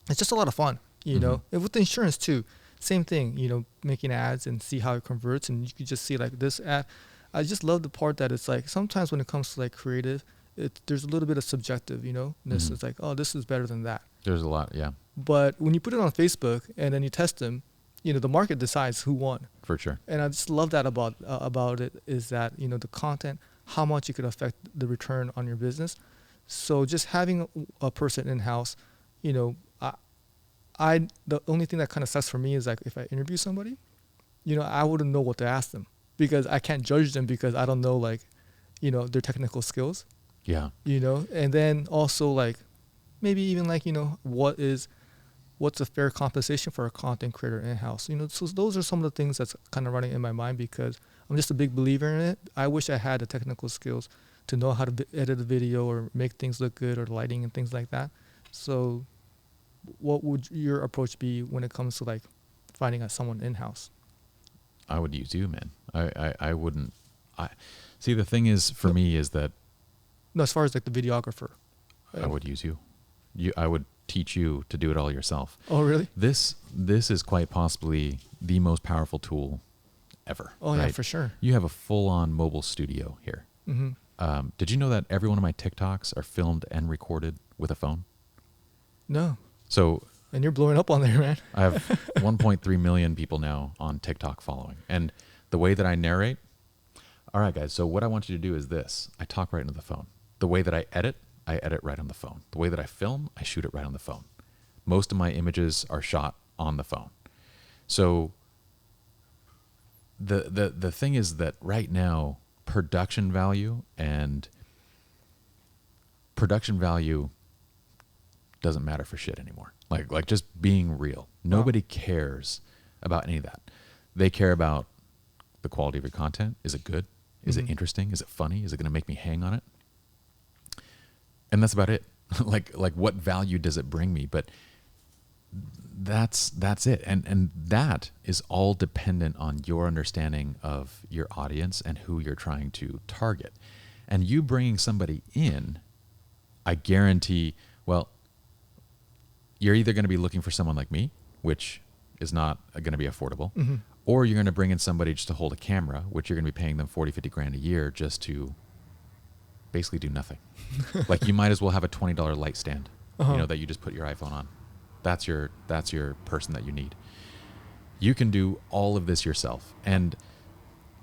Speaker 2: it's just a lot of fun,
Speaker 1: Mhm.
Speaker 2: And with the insurance too, same thing, making ads and see how it converts. And you can just see like this ad. I just love the part that it's like sometimes when it comes to like creative, there's a little bit of subjective, This
Speaker 1: Mhm.
Speaker 2: is like, oh, this is better than that.
Speaker 1: There's a lot, yeah,
Speaker 2: But when you put it on Facebook and then you test them, the market decides who won.
Speaker 1: for sure.
Speaker 2: And I just love that about it, is that the content, how much it could affect the return on your business. So just having a person in house, you know, I the only thing that kind of sucks for me is like if I interview somebody, I wouldn't know what to ask them because I can't judge them because I don't know like, their technical skills,
Speaker 1: Yeah.
Speaker 2: and then also like maybe even like what's a fair compensation for a content creator in-house. So those are some of the things that's kind of running in my mind because I'm just a big believer in it. I wish I had the technical skills to know how to edit a video or make things look good or lighting and things like that. So what would your approach be when it comes to like finding someone in-house?
Speaker 1: I would use you, man. I wouldn't. I see. The thing is, for
Speaker 2: No,
Speaker 1: me, is that
Speaker 2: no, as far as like the videographer.
Speaker 1: I would use you. I would teach you to do it all yourself.
Speaker 2: Oh, really?
Speaker 1: This is quite possibly the most powerful tool ever.
Speaker 2: Oh, yeah,
Speaker 1: right?
Speaker 2: for sure.
Speaker 1: You have a full-on mobile studio here.
Speaker 2: Mm-hmm.
Speaker 1: Did you know that every one of my TikToks are filmed and recorded with a phone?
Speaker 2: No.
Speaker 1: So
Speaker 2: And you're blowing up on there, man.
Speaker 1: I have 1.3 million people now on TikTok following. And the way that I narrate, all right, guys, so what I want you to do is this. I talk right into the phone. The way that I edit right on the phone. The way that I film, I shoot it right on the phone. Most of my images are shot on the phone. So the thing is that right now, production value doesn't matter for shit anymore. Like just being real. Nobody cares about any of that. They care about the quality of your content. Is it good? Is it interesting? Is it funny? Is it going to make me hang on it? And that's about it. like what value does it bring me? But that's it. And that is all dependent on your understanding of your audience and who you're trying to target. And you bringing somebody in, I guarantee, well, you're either going to be looking for someone like me, which is not going to be affordable, or you're going to bring in somebody just to hold a camera, which you're going to be paying them 40, 50 grand a year just to basically do nothing. Like you might as well have a $20 light stand, that you just put your iPhone on. That's your person that you need. You can do all of this yourself. And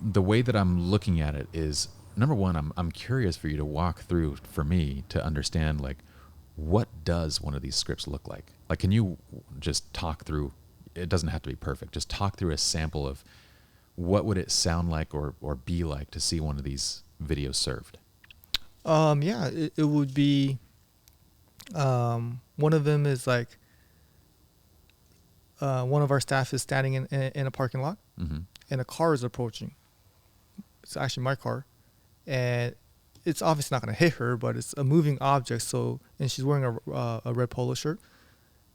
Speaker 1: the way that I'm looking at it is, number one, I'm curious for you to walk through for me to understand like, what does one of these scripts look like? Like, can you just talk through, it doesn't have to be perfect, just talk through a sample of what would it sound like or be like to see one of these videos served?
Speaker 2: Yeah, it would be, one of them is like, one of our staff is standing in a parking lot, and a car is approaching. It's actually my car, and it's obviously not going to hit her, but it's a moving object. So, and she's wearing a red polo shirt,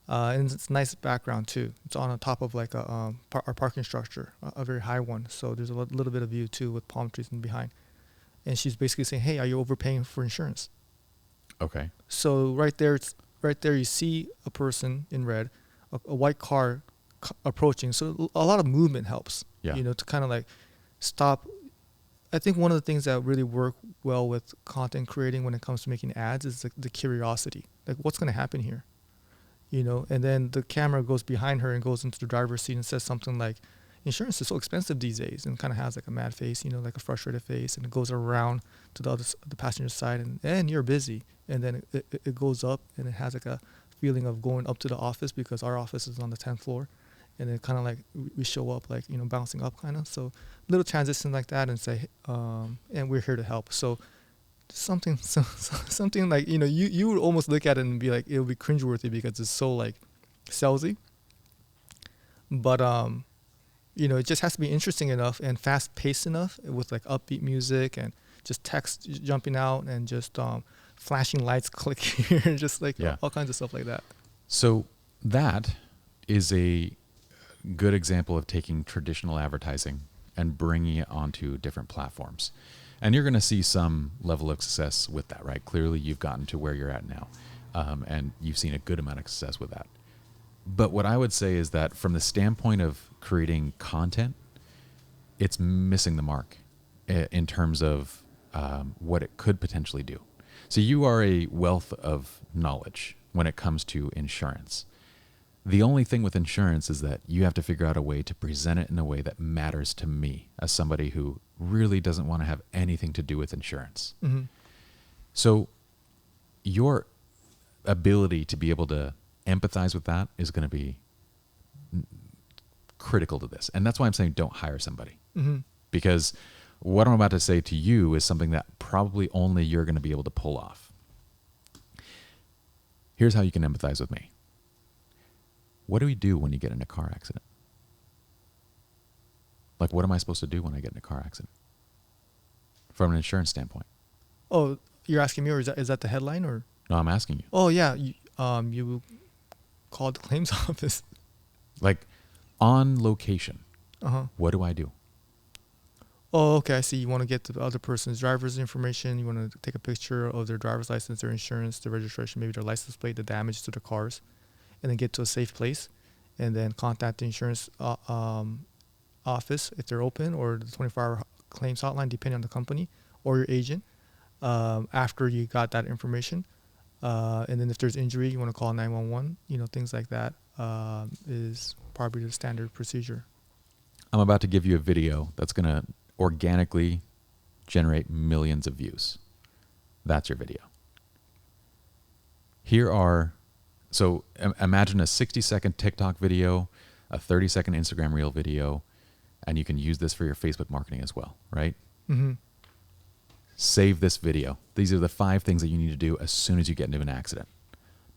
Speaker 2: and it's a nice background too. It's on top of like our parking structure, a very high one. So there's a little bit of view too with palm trees in behind. And she's basically saying, "Hey, are you overpaying for insurance?"
Speaker 1: Okay.
Speaker 2: So right there, you see a person in red, a white car approaching. So a lot of movement helps.
Speaker 1: Yeah.
Speaker 2: To kind of like stop. I think one of the things that really work well with content creating when it comes to making ads is the curiosity. Like, what's going to happen here? And then the camera goes behind her and goes into the driver's seat and says something like, "Insurance is so expensive these days," and kind of has like a mad face, like a frustrated face, and it goes around to the passenger side, and you're busy, and then it goes up, and it has like a feeling of going up to the office because our office is on the 10th floor, and then kind of like we show up like, you know, bouncing up kind of. So little transition like that, and say, and we're here to help. So something like, you know, you would almost look at it and be like, it'll be cringeworthy because it's so like salesy. But you know, it just has to be interesting enough and fast paced enough with like upbeat music and just text jumping out and just flashing lights click here and just like all kinds of stuff like that.
Speaker 1: So that is a good example of taking traditional advertising and bringing it onto different platforms. And you're going to see some level of success with that, right? Clearly, you've gotten to where you're at now, and you've seen a good amount of success with that. But what I would say is that from the standpoint of creating content, it's missing the mark in terms of what it could potentially do. So you are a wealth of knowledge when it comes to insurance. The only thing with insurance is that you have to figure out a way to present it in a way that matters to me as somebody who really doesn't want to have anything to do with insurance.
Speaker 2: Mm-hmm.
Speaker 1: So your ability to be able to empathize with that is going to be critical to this. And that's why I'm saying don't hire somebody.
Speaker 2: Mm-hmm.
Speaker 1: Because what I'm about to say to you is something that probably only you're going to be able to pull off. Here's how you can empathize with me. What do we do when you get in a car accident? Like, what am I supposed to do when I get in a car accident? From an insurance standpoint.
Speaker 2: Oh, you're asking me, or is that the headline, or?
Speaker 1: No, I'm asking you.
Speaker 2: Oh yeah, you call the claims office.
Speaker 1: Like, on location.
Speaker 2: Uh-huh.
Speaker 1: What do I do?
Speaker 2: Oh, okay, I see. You want to get the other person's driver's information. You want to take a picture of their driver's license, their insurance, their registration, maybe their license plate, the damage to their cars, and then get to a safe place, and then contact the insurance office if they're open, or the 24-hour claims hotline, depending on the company or your agent. After you got that information, and then if there's injury, you want to call 911. You know, things like that is probably the standard procedure.
Speaker 1: I'm about to give you a video that's going to organically generate millions of views. That's your video. So imagine a 60-second TikTok video, a 30-second Instagram Reel video, and you can use this for your Facebook marketing as well, right?
Speaker 2: Mm-hmm.
Speaker 1: Save this video. These are the 5 things that you need to do as soon as you get into an accident.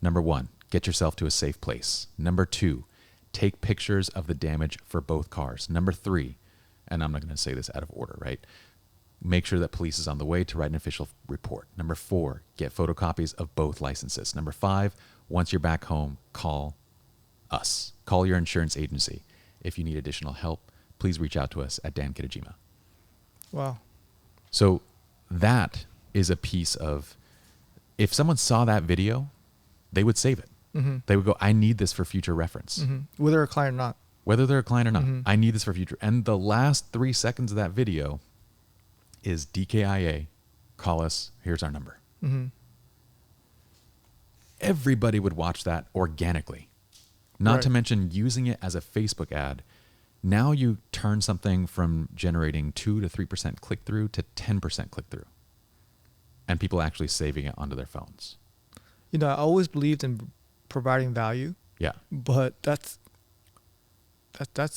Speaker 1: Number 1, get yourself to a safe place. Number 2, take pictures of the damage for both cars. Number 3, and I'm not going to say this out of order, right? Make sure that police is on the way to write an official report. Number 4, get photocopies of both licenses. Number 5, once you're back home, call us. Call your insurance agency. If you need additional help, please reach out to us at Dan Kitajima.
Speaker 2: Wow.
Speaker 1: So that is a piece of, if someone saw that video, they would save it.
Speaker 2: Mm-hmm.
Speaker 1: They would go, I need this for future reference.
Speaker 2: Mm-hmm. Whether they're a client or not.
Speaker 1: Whether they're a client or not,
Speaker 2: Mm-hmm.
Speaker 1: I need this for future. And the last 3 seconds of that video is DKIA, call us, here's our number.
Speaker 2: Mm-hmm.
Speaker 1: Everybody would watch that organically. Not to mention using it as a Facebook ad. Now you turn something from generating 2 to 3% click-through to 10% click-through. And people actually saving it onto their phones.
Speaker 2: You know, I always believed in providing value.
Speaker 1: Yeah.
Speaker 2: But that's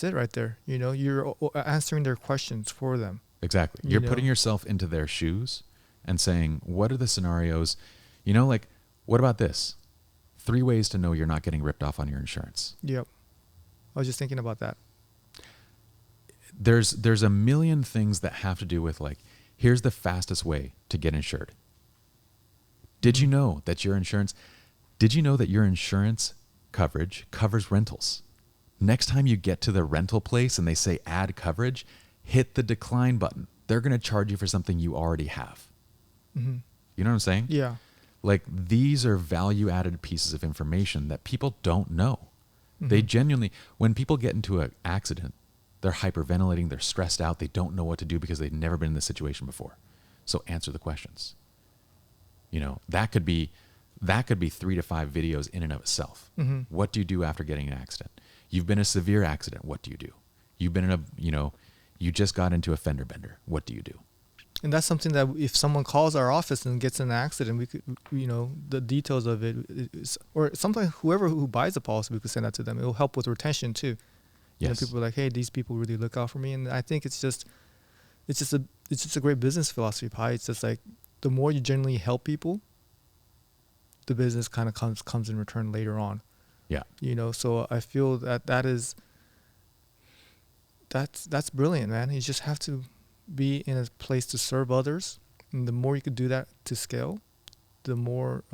Speaker 2: it right there. You know, you're answering their questions for them.
Speaker 1: Exactly. You're putting yourself into their shoes and saying, what are the scenarios? You know, like, what about this? 3 ways to know you're not getting ripped off on your insurance.
Speaker 2: Yep. I was just thinking about that.
Speaker 1: There's a million things that have to do with, like, here's the fastest way to get insured. Did you know that your insurance coverage covers rentals? Next time you get to the rental place and they say add coverage, hit the decline button. They're going to charge you for something you already have.
Speaker 2: Mm-hmm.
Speaker 1: You know what I'm saying?
Speaker 2: Yeah.
Speaker 1: Like, these are value added pieces of information that people don't know. Mm-hmm. They genuinely, when people get into an accident, they're hyperventilating, they're stressed out, they don't know what to do because they've never been in this situation before. So answer the questions. You know, that could be 3 to 5 videos in and of itself.
Speaker 2: Mm-hmm.
Speaker 1: What do you do after getting an accident? You've been in a severe accident. What do you do? You've been in you just got into a fender bender. What do you do?
Speaker 2: And that's something that if someone calls our office and gets in an accident, we could, the details of it is, or sometimes whoever who buys the policy, we could send that to them. It will help with retention too.
Speaker 1: Yes.
Speaker 2: People are like, hey, these people really look out for me, and I think it's just a great business philosophy, Pi. It's just like the more you genuinely help people, the business kind of comes in return later on.
Speaker 1: Yeah.
Speaker 2: So I feel that's brilliant, man. You just have to be in a place to serve others, and the more you could do that to scale, the more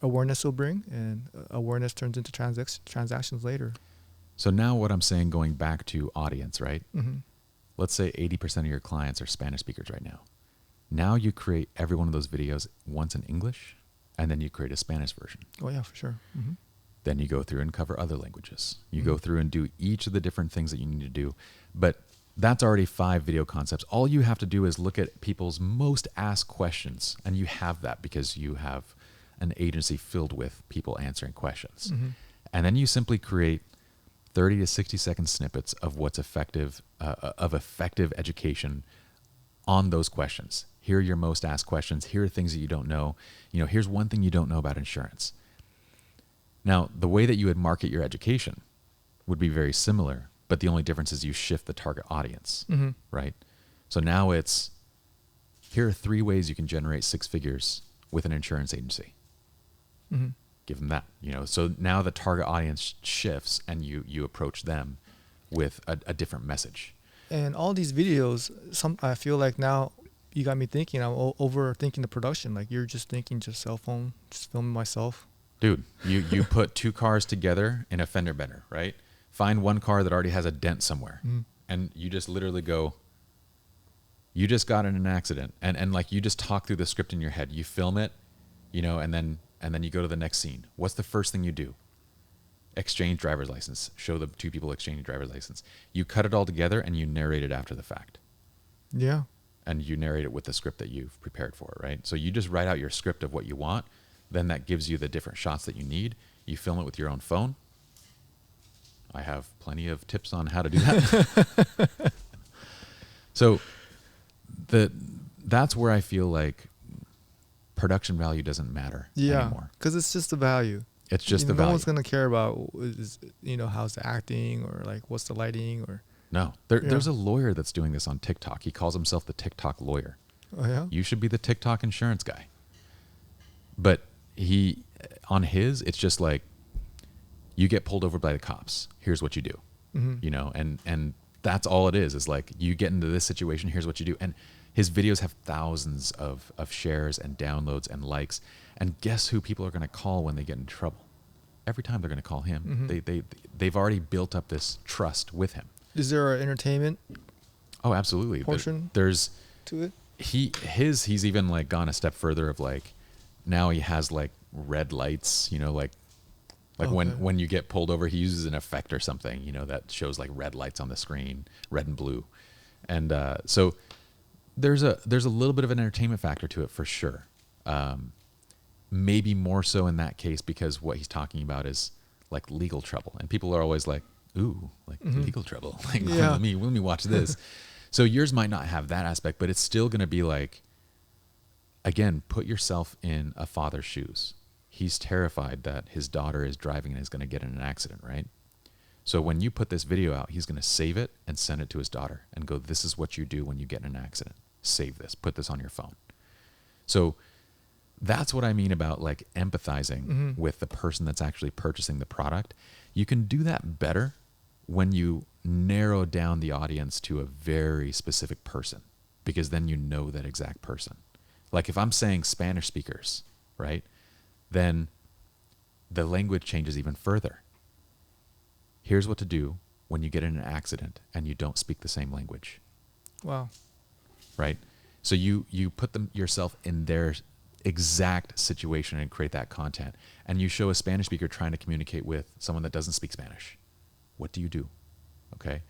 Speaker 2: awareness will bring, and awareness turns into transactions later.
Speaker 1: So now what I'm saying, going back to audience, right?
Speaker 2: Mm-hmm.
Speaker 1: Let's say 80% of your clients are Spanish speakers right now. Now you create every one of those videos once in English, and then you create a Spanish version.
Speaker 2: Oh yeah, for sure. Mm-hmm.
Speaker 1: Then you go through and cover other languages. You
Speaker 2: Mm-hmm.
Speaker 1: go through and do each of the different things that you need to do. But that's already 5 video concepts. All you have to do is look at people's most asked questions, and you have that because you have an agency filled with people answering questions.
Speaker 2: Mm-hmm.
Speaker 1: And then you simply create 30 to 60 second snippets of what's effective, of effective education on those questions. Here are your most asked questions. Here are things that you don't know. Here's one thing you don't know about insurance. Now, the way that you would market your education would be very similar, but the only difference is you shift the target audience,
Speaker 2: Mm-hmm.
Speaker 1: right? So now it's, here are 3 ways you can generate 6 figures with an insurance agency.
Speaker 2: Mm-hmm.
Speaker 1: Give them that, So now the target audience shifts, and you approach them with a different message.
Speaker 2: And all these videos, I feel like now you got me thinking. I'm overthinking the production. Like you're just thinking, just cell phone, just filming myself.
Speaker 1: Dude, you put 2 cars together in a fender bender, right? Find one car that already has a dent somewhere, and you just literally go, you just got in an accident, and like you just talk through the script in your head. You film it, and then you go to the next scene. What's the first thing you do? Exchange driver's license. Show the 2 people exchanging driver's license. You cut it all together and you narrate it after the fact.
Speaker 2: Yeah.
Speaker 1: And you narrate it with the script that you've prepared for it, right? So you just write out your script of what you want. Then that gives you the different shots that you need. You film it with your own phone. I have plenty of tips on how to do that. So that's where I feel like production value doesn't matter anymore.
Speaker 2: Because it's just the value.
Speaker 1: It's just the value.
Speaker 2: No one's gonna care about how's the acting or like what's the lighting or.
Speaker 1: No, there's a lawyer that's doing this on TikTok. He calls himself the TikTok lawyer.
Speaker 2: Oh yeah.
Speaker 1: You should be the TikTok insurance guy. But it's just like, you get pulled over by the cops. Here's what you do, and that's all it is like, you get into this situation. Here's what you do. And his videos have thousands of shares and downloads and likes. And guess who people are going to call when they get in trouble? Every time they're going to call him. Mm-hmm. They've already built up this trust with him.
Speaker 2: Is there an entertainment?
Speaker 1: Oh, absolutely.
Speaker 2: Portion
Speaker 1: there's
Speaker 2: to it.
Speaker 1: He's even like gone a step further of like, now he has like red lights, like okay. when you get pulled over, he uses an effect or something, that shows like red lights on the screen, red and blue. And so there's a little bit of an entertainment factor to it for sure. Maybe more so in that case because what he's talking about is like legal trouble, and people are always like, ooh, like legal trouble. Like, yeah. let me watch this. So yours might not have that aspect, but it's still going to be like, again, put yourself in a father's shoes. He's terrified that his daughter is driving and is going to get in an accident, right? So when you put this video out, he's going to save it and send it to his daughter and go, this is what you do when you get in an accident. Save this, put this on your phone. So that's what I mean about like empathizing with the person that's actually purchasing the product. You can do that better when you narrow down the audience to a very specific person, because then you know that exact person. Like if I'm saying Spanish speakers, right, then the language changes even further. Here's what to do when you get in an accident and you don't speak the same language.
Speaker 2: Wow.
Speaker 1: Right? So you put yourself in their exact situation and create that content. And you show a Spanish speaker trying to communicate with someone that doesn't speak Spanish. What do you do? Okay?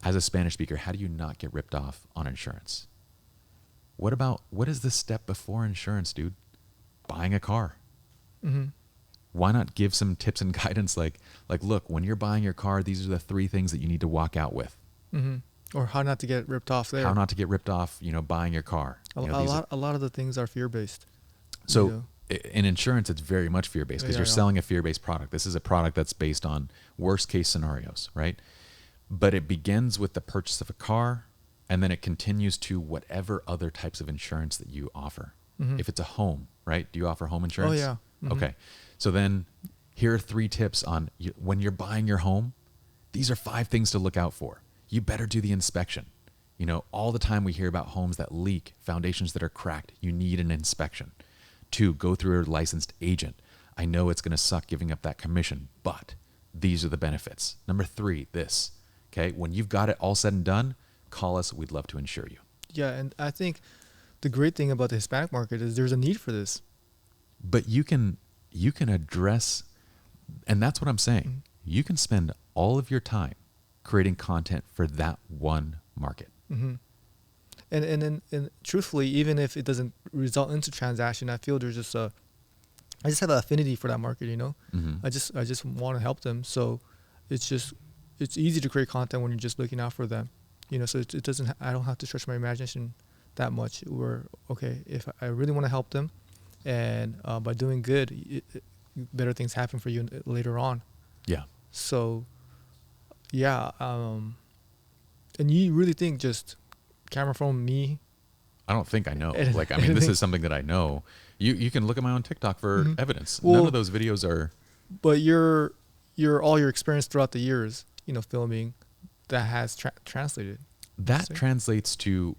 Speaker 1: As a Spanish speaker, how do you not get ripped off on insurance? What is the step before insurance, dude? Buying a car.
Speaker 2: Mm-hmm.
Speaker 1: Why not give some tips and guidance like, look, when you're buying your car, these are the 3 things that you need to walk out with.
Speaker 2: Mm-hmm. Or how not to get ripped off there.
Speaker 1: How not to get ripped off, buying your car.
Speaker 2: A lot of the things are fear-based.
Speaker 1: So in insurance, it's very much fear-based because
Speaker 2: Yeah,
Speaker 1: you're
Speaker 2: I know.
Speaker 1: selling a fear-based product. This is a product that's based on worst-case scenarios, right? But it begins with the purchase of a car, and then it continues to whatever other types of insurance that you offer.
Speaker 2: Mhm.
Speaker 1: If it's a home, right? Do you offer home
Speaker 2: Oh
Speaker 1: insurance?
Speaker 2: yeah. Mhm.
Speaker 1: Okay. So then here are 3 tips on when you're buying your home. These are 5 things to look out for. You better do the inspection. You know, all the time we hear about homes that leak, foundations that are cracked. You need an inspection. 2, go through a licensed agent. I know it's going to suck giving up that commission, but these are the benefits. Number 3, this. Okay, when you've got it all said and done, call us. We'd love to insure you.
Speaker 2: Yeah, and I think the great thing about the Hispanic market is there's a need for this.
Speaker 1: But you can address, and that's what I'm saying.
Speaker 2: Mhm.
Speaker 1: You can spend all of your time creating content for that one market.
Speaker 2: Mm-hmm. And truthfully, even if it doesn't result into transaction, I feel I just have an affinity for that market. You know,
Speaker 1: Mm-hmm.
Speaker 2: I just want to help them. So it's easy to create content when you're just looking out for them. You know, so it doesn't. I don't have to stretch my imagination that much. Where okay, if I really want to help them, and by doing good, better things happen for you later on.
Speaker 1: Yeah.
Speaker 2: So, yeah. And you really think just camera phone me?
Speaker 1: I don't think I know.
Speaker 2: And-
Speaker 1: Like, I mean, this is something that I know. You can look at my own TikTok for
Speaker 2: Mhm.
Speaker 1: evidence.
Speaker 2: Well-
Speaker 1: None of those videos are.
Speaker 2: But your all your experience throughout the years, you know, filming, that has translated.
Speaker 1: That
Speaker 2: Say?
Speaker 1: translates to,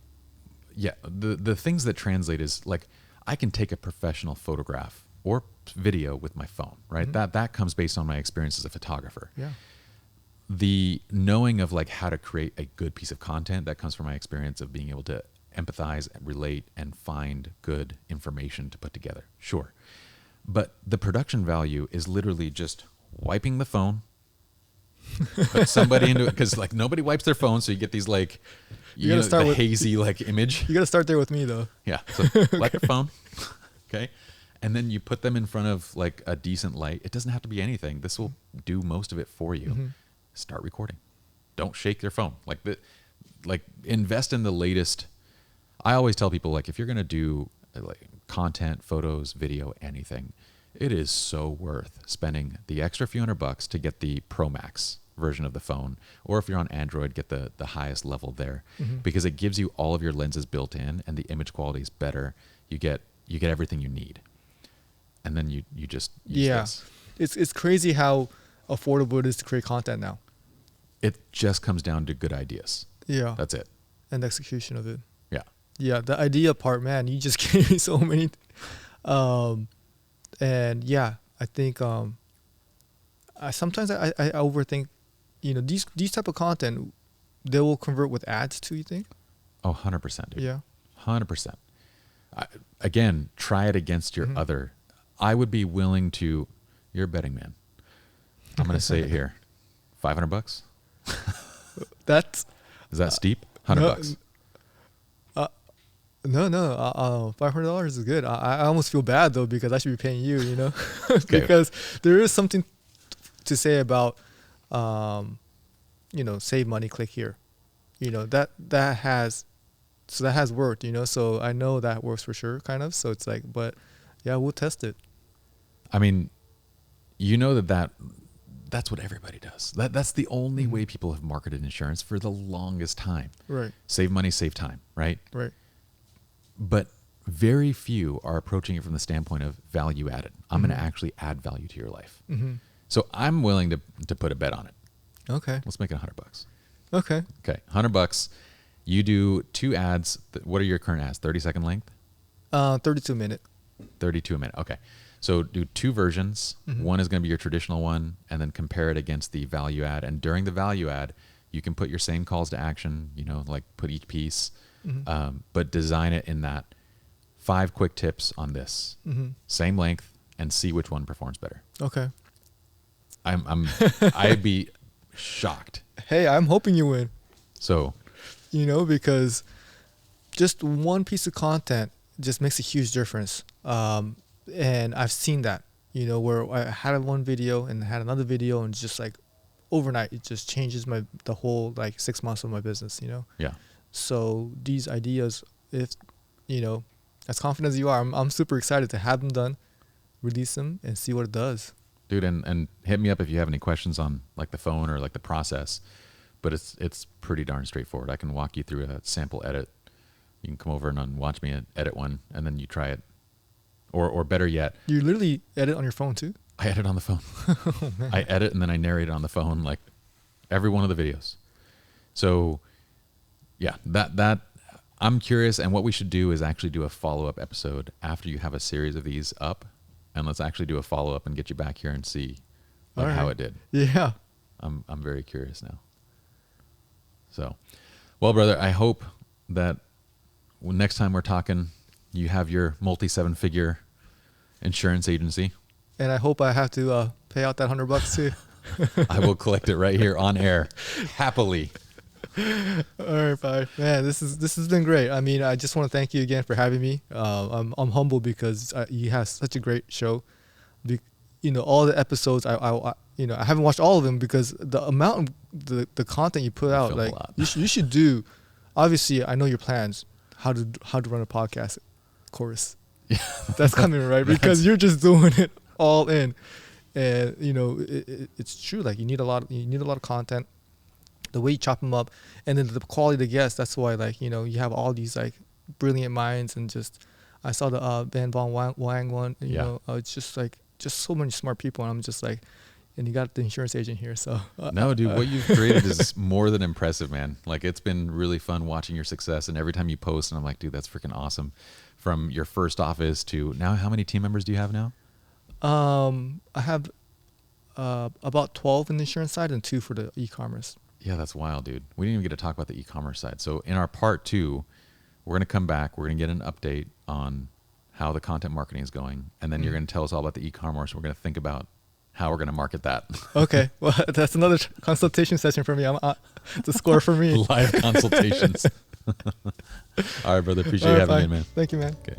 Speaker 1: yeah, the things that translate is like, I can take a professional photograph or video with my phone, right?
Speaker 2: Mhm.
Speaker 1: That comes based on my experience as a photographer.
Speaker 2: Yeah.
Speaker 1: The knowing of like how to create a good piece of content, that comes from my experience of being able to empathize, relate, and find good information to put together. Sure. But the production value is literally just wiping the phone, put somebody into it, because like nobody wipes their phone, so you get these like
Speaker 2: You gotta
Speaker 1: know,
Speaker 2: start
Speaker 1: the
Speaker 2: with-
Speaker 1: hazy like image.
Speaker 2: You got to start there with me though.
Speaker 1: Yeah. So wipe your phone. Okay. And then you put them in front of like a decent light. It doesn't have to be anything. This will do most of it for you.
Speaker 2: Mhm.
Speaker 1: Start recording. Don't shake your phone. Like invest in the latest. I always tell people, like, if you're going to do like content, photos, video, anything, it is so worth spending the extra few $100 to get the Pro Max version of the phone, or if you're on Android, get the highest level there,
Speaker 2: Mhm.
Speaker 1: because it gives you all of your lenses built in and the image quality is better. You get everything you need, and then you just use
Speaker 2: Yeah.
Speaker 1: this.
Speaker 2: It's crazy how affordable it is to create content now.
Speaker 1: It just comes down to good ideas.
Speaker 2: Yeah.
Speaker 1: That's it.
Speaker 2: And the execution of it.
Speaker 1: Yeah.
Speaker 2: Yeah, the idea part, man, you just gave me so many. And yeah, I think sometimes I overthink, you know, these type of content, they will convert with ads too, you think?
Speaker 1: Oh, 100%, dude.
Speaker 2: Yeah.
Speaker 1: 100%. Again, try it against your
Speaker 2: Mhm.
Speaker 1: other. I would be willing to. You're a betting man. I'm going to say it here. $500.
Speaker 2: That's
Speaker 1: Is that steep? $100.
Speaker 2: no. $500 is good. I almost feel bad though because I should be paying you, you know,
Speaker 1: Okay.
Speaker 2: because there is something to say about, you know, save money, click here, you know, that has worked, you know, so I know that works for sure, kind of. So it's like, but yeah, we'll test it.
Speaker 1: I mean, you know that's what everybody does. That's the only
Speaker 2: Mhm.
Speaker 1: way people have marketed insurance for the longest time.
Speaker 2: Right.
Speaker 1: Save money, save time, right?
Speaker 2: Right.
Speaker 1: But very few are approaching it from the standpoint of value added. I'm going
Speaker 2: Mhm.
Speaker 1: to actually add value to your life.
Speaker 2: Mm-hmm.
Speaker 1: So I'm willing to put a bet on it.
Speaker 2: Okay.
Speaker 1: Let's make it $100.
Speaker 2: Okay.
Speaker 1: Okay, $100. You do 2 ads. What are your current ads? 30-second length?
Speaker 2: 32 minute.
Speaker 1: 32 a minute. Okay. So do 2 versions.
Speaker 2: Mhm.
Speaker 1: One is going to be your traditional one, and then compare it against the value add. And during the value add, you can put your same calls to action, you know, like put each piece,
Speaker 2: Mhm.
Speaker 1: but design it in that 5 quick tips on this,
Speaker 2: Mm-hmm.
Speaker 1: same length, and see which one performs better.
Speaker 2: Okay.
Speaker 1: I'd be shocked.
Speaker 2: Hey, I'm hoping you win.
Speaker 1: So
Speaker 2: You know, because just one piece of content just makes a huge difference. And I've seen that, you know, where I had one video and had another video, and just like overnight, it just changes the whole like 6 months of my business, you know?
Speaker 1: yeah,
Speaker 2: So these ideas, if, you know, as confident as you are, I'm super excited to have them done. release them and see what it does.
Speaker 1: Dude, and hit me up if you have any questions on like the phone or like the process, but it's pretty darn straightforward. I can walk you through a sample edit. You can come over and watch me edit one, and then you try it. Or better yet,
Speaker 2: You literally edit on your phone too?
Speaker 1: I edit on the phone.
Speaker 2: Oh, man.
Speaker 1: I edit and then I narrate it on the phone, like every one of the videos. So yeah, that I'm curious, and what we should do is actually do a follow-up episode after you have a series of these up, and let's actually do a follow-up and get you back here and see like,
Speaker 2: All
Speaker 1: how
Speaker 2: right.
Speaker 1: it did.
Speaker 2: Yeah.
Speaker 1: I'm very curious now. So, well, brother, I hope that next time we're talking, you have your multi-7-figure insurance agency.
Speaker 2: And I hope I have to pay out that $100 too.
Speaker 1: I will collect it right here on air, happily.
Speaker 2: All right, bye. Man, this has been great. I mean, I just want to thank you again for having me. I'm humbled because you have such a great show. All the episodes I haven't watched all of them because the amount of the content you put out, like you should do. Obviously, I know your plans. How to run a podcast course.
Speaker 1: Yeah,
Speaker 2: that's coming, right? Because you're just doing it all in, and it's true. Like you need a lot of content. The way you chop them up, and then the quality of the guests. That's why, like, you have all these like brilliant minds, and just I saw the Ben Von Wang one. It's just so many smart people, and I'm just like, and you got the insurance agent here, so
Speaker 1: no, dude, what you've created is more than impressive, man. Like it's been really fun watching your success, and every time you post, and I'm like, dude, that's freaking awesome. From your first office to now, how many team members do you have now?
Speaker 2: I have about 12 in the insurance side and 2 for the e-commerce.
Speaker 1: Yeah, that's wild, dude. We didn't even get to talk about the e-commerce side. So in our part 2, we're going to come back. We're going to get an update on how the content marketing is going. And then you're going to tell us all about the e-commerce. We're going to think about how we're going to market that.
Speaker 2: Okay. Well, that's another consultation session for me. It's a score for me.
Speaker 1: Live consultations. All right, brother. Appreciate you having me in, man.
Speaker 2: Thank you, man.
Speaker 1: Okay.